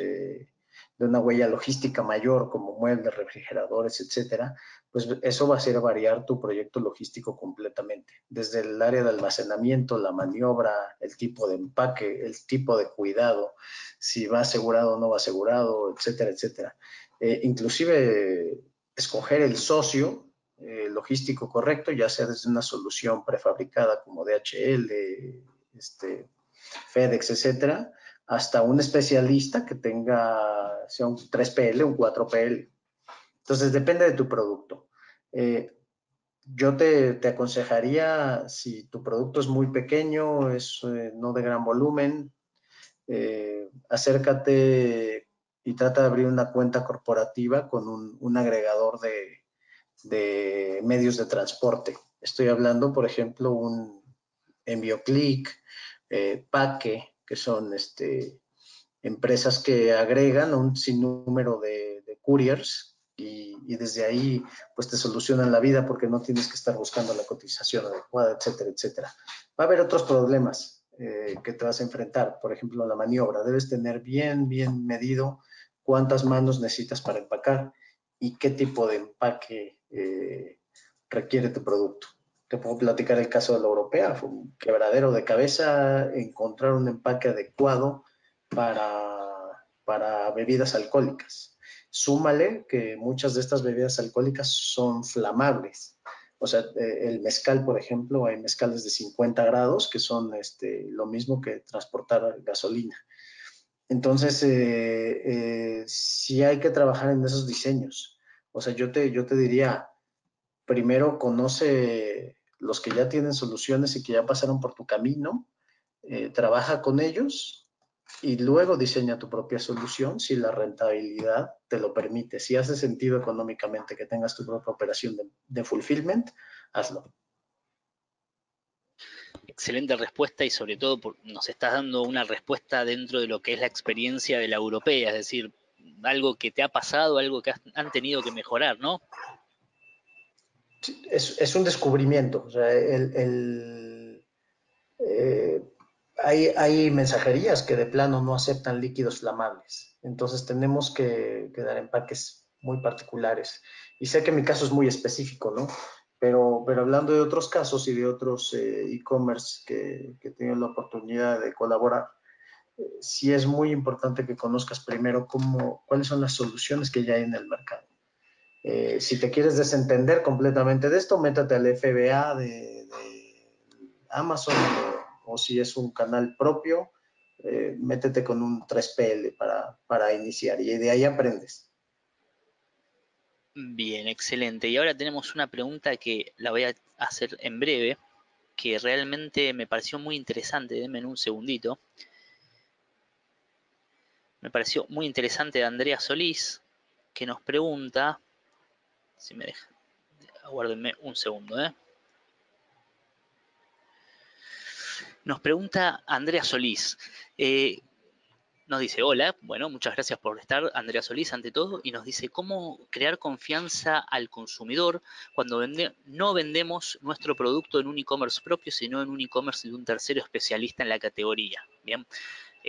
de una huella logística mayor como muebles, refrigeradores, etcétera, pues eso va a hacer variar tu proyecto logístico completamente, desde el área de almacenamiento, la maniobra, el tipo de empaque, el tipo de cuidado, si va asegurado o no va asegurado, etcétera, etcétera. Inclusive escoger el socio logístico correcto, ya sea desde una solución prefabricada como DHL, FedEx, etcétera, hasta un especialista que sea un 3PL, un 4PL. Entonces, depende de tu producto. Eh, yo te aconsejaría, si tu producto es muy pequeño, es no de gran volumen, acércate y trata de abrir una cuenta corporativa con un agregador de medios de transporte. Estoy hablando, por ejemplo, un EnvioClick, Paque, que son empresas que agregan un sinnúmero de couriers y desde ahí pues te solucionan la vida porque no tienes que estar buscando la cotización adecuada, etcétera, etcétera. Va a haber otros problemas que te vas a enfrentar, por ejemplo, la maniobra. Debes tener bien medido cuántas manos necesitas para empacar y qué tipo de empaque requiere tu producto. Te puedo platicar el caso de la europea, fue un quebradero de cabeza encontrar un empaque adecuado para bebidas alcohólicas. Súmale que muchas de estas bebidas alcohólicas son flamables. O sea, el mezcal, por ejemplo, hay mezcales de 50 grados que son lo mismo que transportar gasolina. Entonces, sí hay que trabajar en esos diseños. O sea, yo te diría, primero conoce los que ya tienen soluciones y que ya pasaron por tu camino, trabaja con ellos y luego diseña tu propia solución si la rentabilidad te lo permite. Si hace sentido económicamente que tengas tu propia operación de fulfillment, hazlo. Excelente respuesta y sobre todo nos estás dando una respuesta dentro de lo que es la experiencia de la europea, es decir, algo que te ha pasado, algo que han tenido que mejorar, ¿no? Es un descubrimiento. O sea, hay mensajerías que de plano no aceptan líquidos flamables. Entonces tenemos que dar empaques muy particulares. Y sé que mi caso es muy específico, ¿no? Pero hablando de otros casos y de otros e-commerce que he tenido la oportunidad de colaborar, sí es muy importante que conozcas primero cuáles son las soluciones que ya hay en el mercado. Si te quieres desentender completamente de esto, métate al FBA de Amazon o si es un canal propio, métete con un 3PL para iniciar y de ahí aprendes. Bien, excelente. Y ahora tenemos una pregunta que la voy a hacer en breve, que realmente me pareció muy interesante. Denme un segundito. Me pareció muy interesante de Andrea Solís, que nos pregunta, si me deja, aguárdenme un segundo, Nos pregunta Andrea Solís, nos dice, hola, bueno, muchas gracias por estar, Andrea Solís, ante todo, y nos dice, ¿cómo crear confianza al consumidor cuando no vendemos nuestro producto en un e-commerce propio, sino en un e-commerce de un tercero especialista en la categoría? Bien,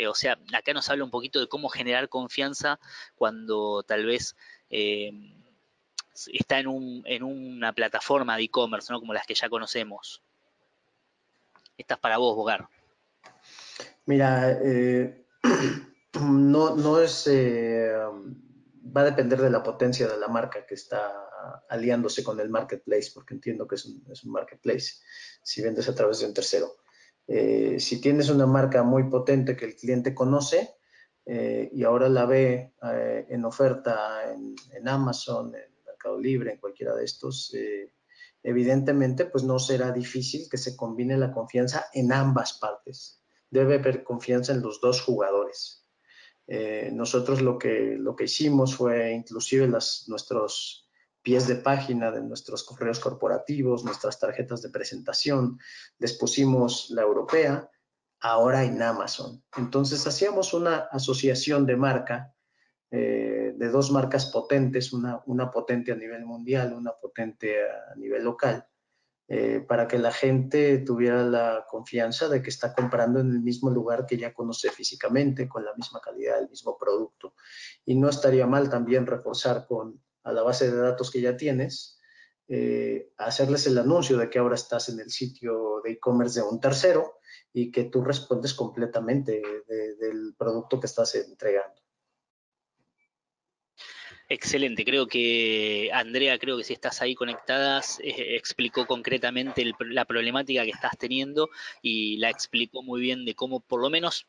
o sea, acá nos habla un poquito de cómo generar confianza cuando tal vez está en una plataforma de e-commerce, ¿no? Como las que ya conocemos. Esta es para vos, Bogar. Mira, no es, va a depender de la potencia de la marca que está aliándose con el marketplace, porque entiendo que es un marketplace, si vendes a través de un tercero. Si tienes una marca muy potente que el cliente conoce y ahora la ve en oferta en Amazon, en Mercado Libre, en cualquiera de estos, evidentemente pues no será difícil que se combine la confianza en ambas partes. Debe haber confianza en los dos jugadores. Nosotros lo que hicimos fue inclusive nuestros pies de página de nuestros correos corporativos, nuestras tarjetas de presentación, les pusimos la europea, ahora en Amazon. Entonces hacíamos una asociación de marca, de dos marcas potentes, una potente a nivel mundial, una potente a nivel local, para que la gente tuviera la confianza de que está comprando en el mismo lugar que ya conoce físicamente, con la misma calidad, el mismo producto. Y no estaría mal también reforzar a la base de datos que ya tienes, hacerles el anuncio de que ahora estás en el sitio de e-commerce de un tercero y que tú respondes completamente del producto que estás entregando. Excelente, creo que Andrea, creo que si estás ahí conectada, explicó concretamente la problemática que estás teniendo y la explicó muy bien de cómo por lo menos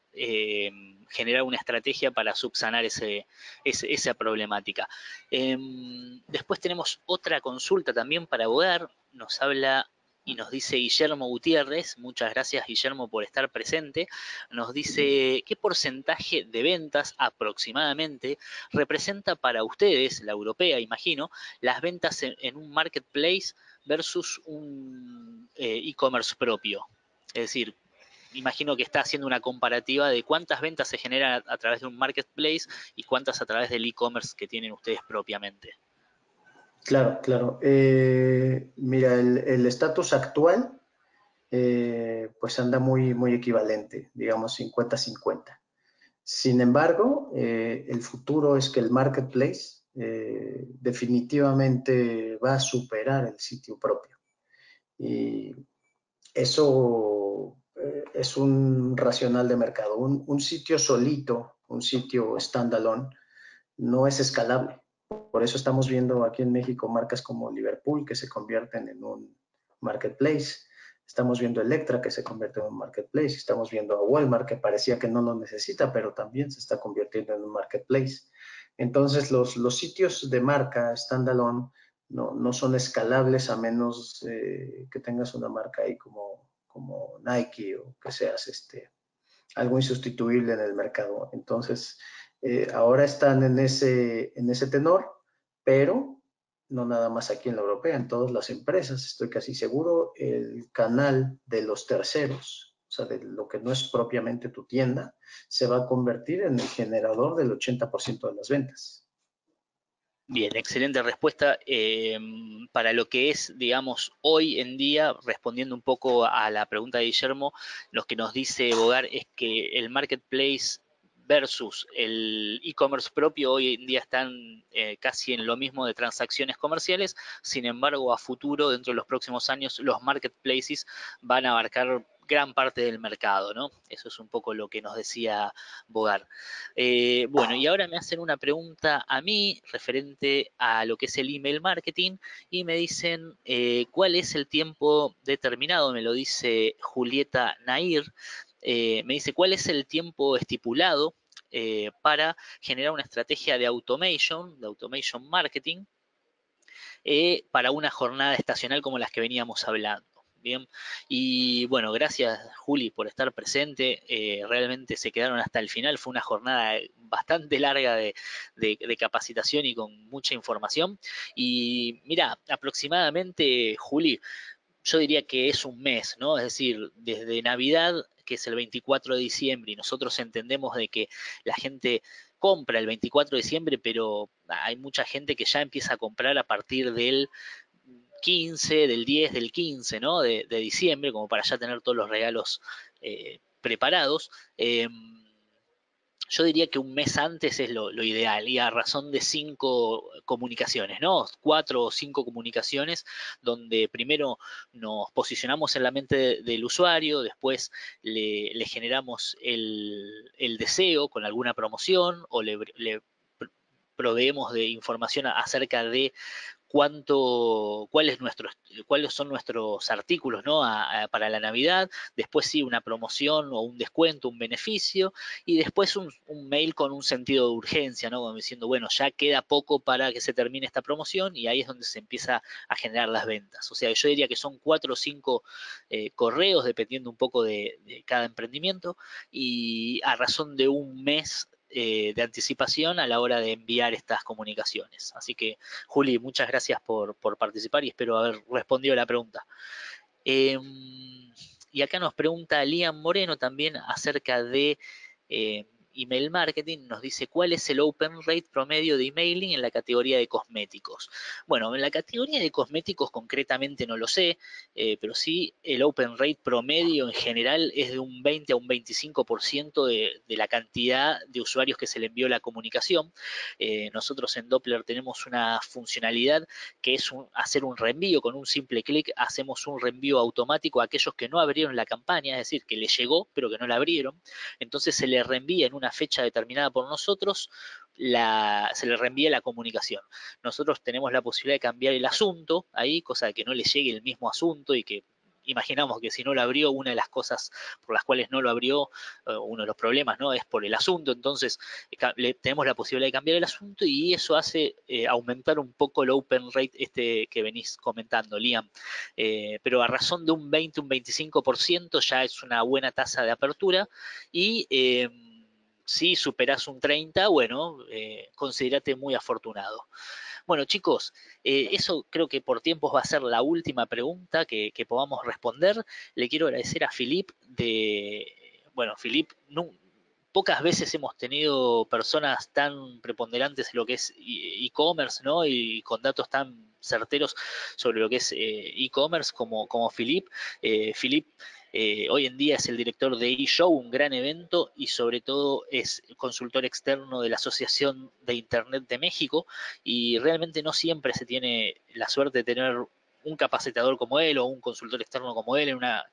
generar una estrategia para subsanar esa problemática. Después tenemos otra consulta también para Bogar, nos habla y nos dice Guillermo Gutiérrez, muchas gracias Guillermo por estar presente, nos dice qué porcentaje de ventas aproximadamente representa para ustedes, la europea imagino, las ventas en un marketplace versus un e-commerce propio. Es decir, imagino que está haciendo una comparativa de cuántas ventas se generan a través de un marketplace y cuántas a través del e-commerce que tienen ustedes propiamente. Claro, claro. Mira, el estatus actual pues anda muy equivalente, digamos 50-50. Sin embargo, el futuro es que el marketplace definitivamente va a superar el sitio propio. Y eso es un racional de mercado. Un sitio solito, un sitio standalone, no es escalable. Por eso estamos viendo aquí en México marcas como Liverpool que se convierten en un marketplace. Estamos viendo Electra que se convierte en un marketplace. Estamos viendo a Walmart que parecía que no lo necesita, pero también se está convirtiendo en un marketplace. Entonces los sitios de marca standalone no son escalables a menos que tengas una marca ahí como Nike o que seas algo insustituible en el mercado. Entonces, ahora están en ese tenor, pero no nada más aquí en la europea, en todas las empresas, estoy casi seguro, el canal de los terceros, o sea, de lo que no es propiamente tu tienda, se va a convertir en el generador del 80% de las ventas. Bien, excelente respuesta. Para lo que es, digamos, hoy en día, respondiendo un poco a la pregunta de Guillermo, lo que nos dice Bogar es que el marketplace versus el e-commerce propio hoy en día están casi en lo mismo de transacciones comerciales. Sin embargo, a futuro, dentro de los próximos años, los marketplaces van a abarcar gran parte del mercado, ¿no? Eso es un poco lo que nos decía Bogar. Bueno, y ahora me hacen una pregunta a mí referente a lo que es el email marketing y me dicen cuál es el tiempo determinado, me lo dice Julieta Nair, me dice cuál es el tiempo estipulado para generar una estrategia de automation marketing, para una jornada estacional como las que veníamos hablando. Bien, y bueno, gracias Juli por estar presente, realmente se quedaron hasta el final, fue una jornada bastante larga de capacitación y con mucha información. Y mira, aproximadamente, Juli, yo diría que es un mes, ¿no? Es decir, desde Navidad, que es el 24 de diciembre, y nosotros entendemos de que la gente compra el 24 de diciembre, pero hay mucha gente que ya empieza a comprar a partir del 15, del 10, del 15, ¿no? De diciembre, como para ya tener todos los regalos preparados. Yo diría que un mes antes es lo ideal y a razón de 5 comunicaciones, ¿no? 4 o 5 comunicaciones donde primero nos posicionamos en la mente del usuario, después le generamos el deseo con alguna promoción o le proveemos de información acerca de cuáles son nuestros artículos, ¿no? Para la Navidad, después sí una promoción o un descuento, un beneficio, y después un mail con un sentido de urgencia, ¿no? Como diciendo, bueno, ya queda poco para que se termine esta promoción y ahí es donde se empieza a generar las ventas. O sea, yo diría que son 4 o 5 correos, dependiendo un poco de cada emprendimiento, y a razón de un mes de anticipación a la hora de enviar estas comunicaciones. Así que, Juli, muchas gracias por participar y espero haber respondido a la pregunta. Y acá nos pregunta Liam Moreno también acerca de email marketing, nos dice cuál es el open rate promedio de emailing en la categoría de cosméticos. Bueno, en la categoría de cosméticos concretamente no lo sé, pero sí el open rate promedio en general es de un 20 a un 25% de la cantidad de usuarios que se le envió la comunicación. Nosotros en Doppler tenemos una funcionalidad que es hacer un reenvío. Con un simple clic hacemos un reenvío automático a aquellos que no abrieron la campaña, es decir, que les llegó pero que no la abrieron. Entonces se le reenvía en una fecha determinada por nosotros, se le reenvía la comunicación. Nosotros tenemos la posibilidad de cambiar el asunto ahí, cosa de que no le llegue el mismo asunto y que imaginamos que si no lo abrió, una de las cosas por las cuales no lo abrió, uno de los problemas, ¿no? Es por el asunto, entonces tenemos la posibilidad de cambiar el asunto y eso hace aumentar un poco el open rate que venís comentando, Liam. Pero a razón de un 20, un 25% ya es una buena tasa de apertura y si superás un 30, bueno, considerate muy afortunado. Bueno, chicos, eso creo que por tiempos va a ser la última pregunta que podamos responder. Le quiero agradecer a Philippe bueno, Philippe, pocas veces hemos tenido personas tan preponderantes en lo que es e-commerce, ¿no? Y con datos tan certeros sobre lo que es e-commerce como Philippe. Philippe hoy en día es el director de eShow, un gran evento, y sobre todo es consultor externo de la Asociación de Internet de México, y realmente no siempre se tiene la suerte de tener un capacitador como él o un consultor externo como él en una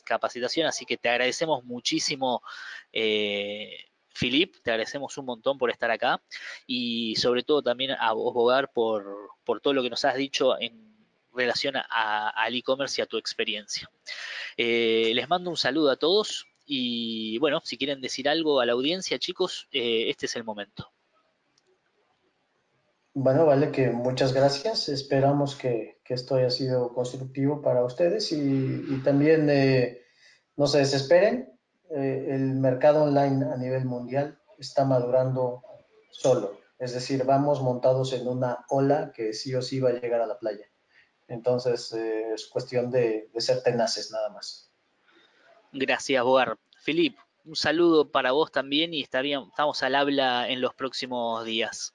capacitación, así que te agradecemos muchísimo, Philip, te agradecemos un montón por estar acá y sobre todo también a vos, Bogar, por todo lo que nos has dicho en relación al e-commerce y a tu experiencia. Les mando un saludo a todos y bueno, si quieren decir algo a la audiencia, chicos, este es el momento. Bueno, vale, que muchas gracias. Esperamos que esto haya sido constructivo para ustedes y también no se desesperen. El mercado online a nivel mundial está madurando solo. Es decir, vamos montados en una ola que sí o sí va a llegar a la playa. Entonces, es cuestión de ser tenaces nada más. Gracias, Bogar. Filip, un saludo para vos también y estamos al habla en los próximos días.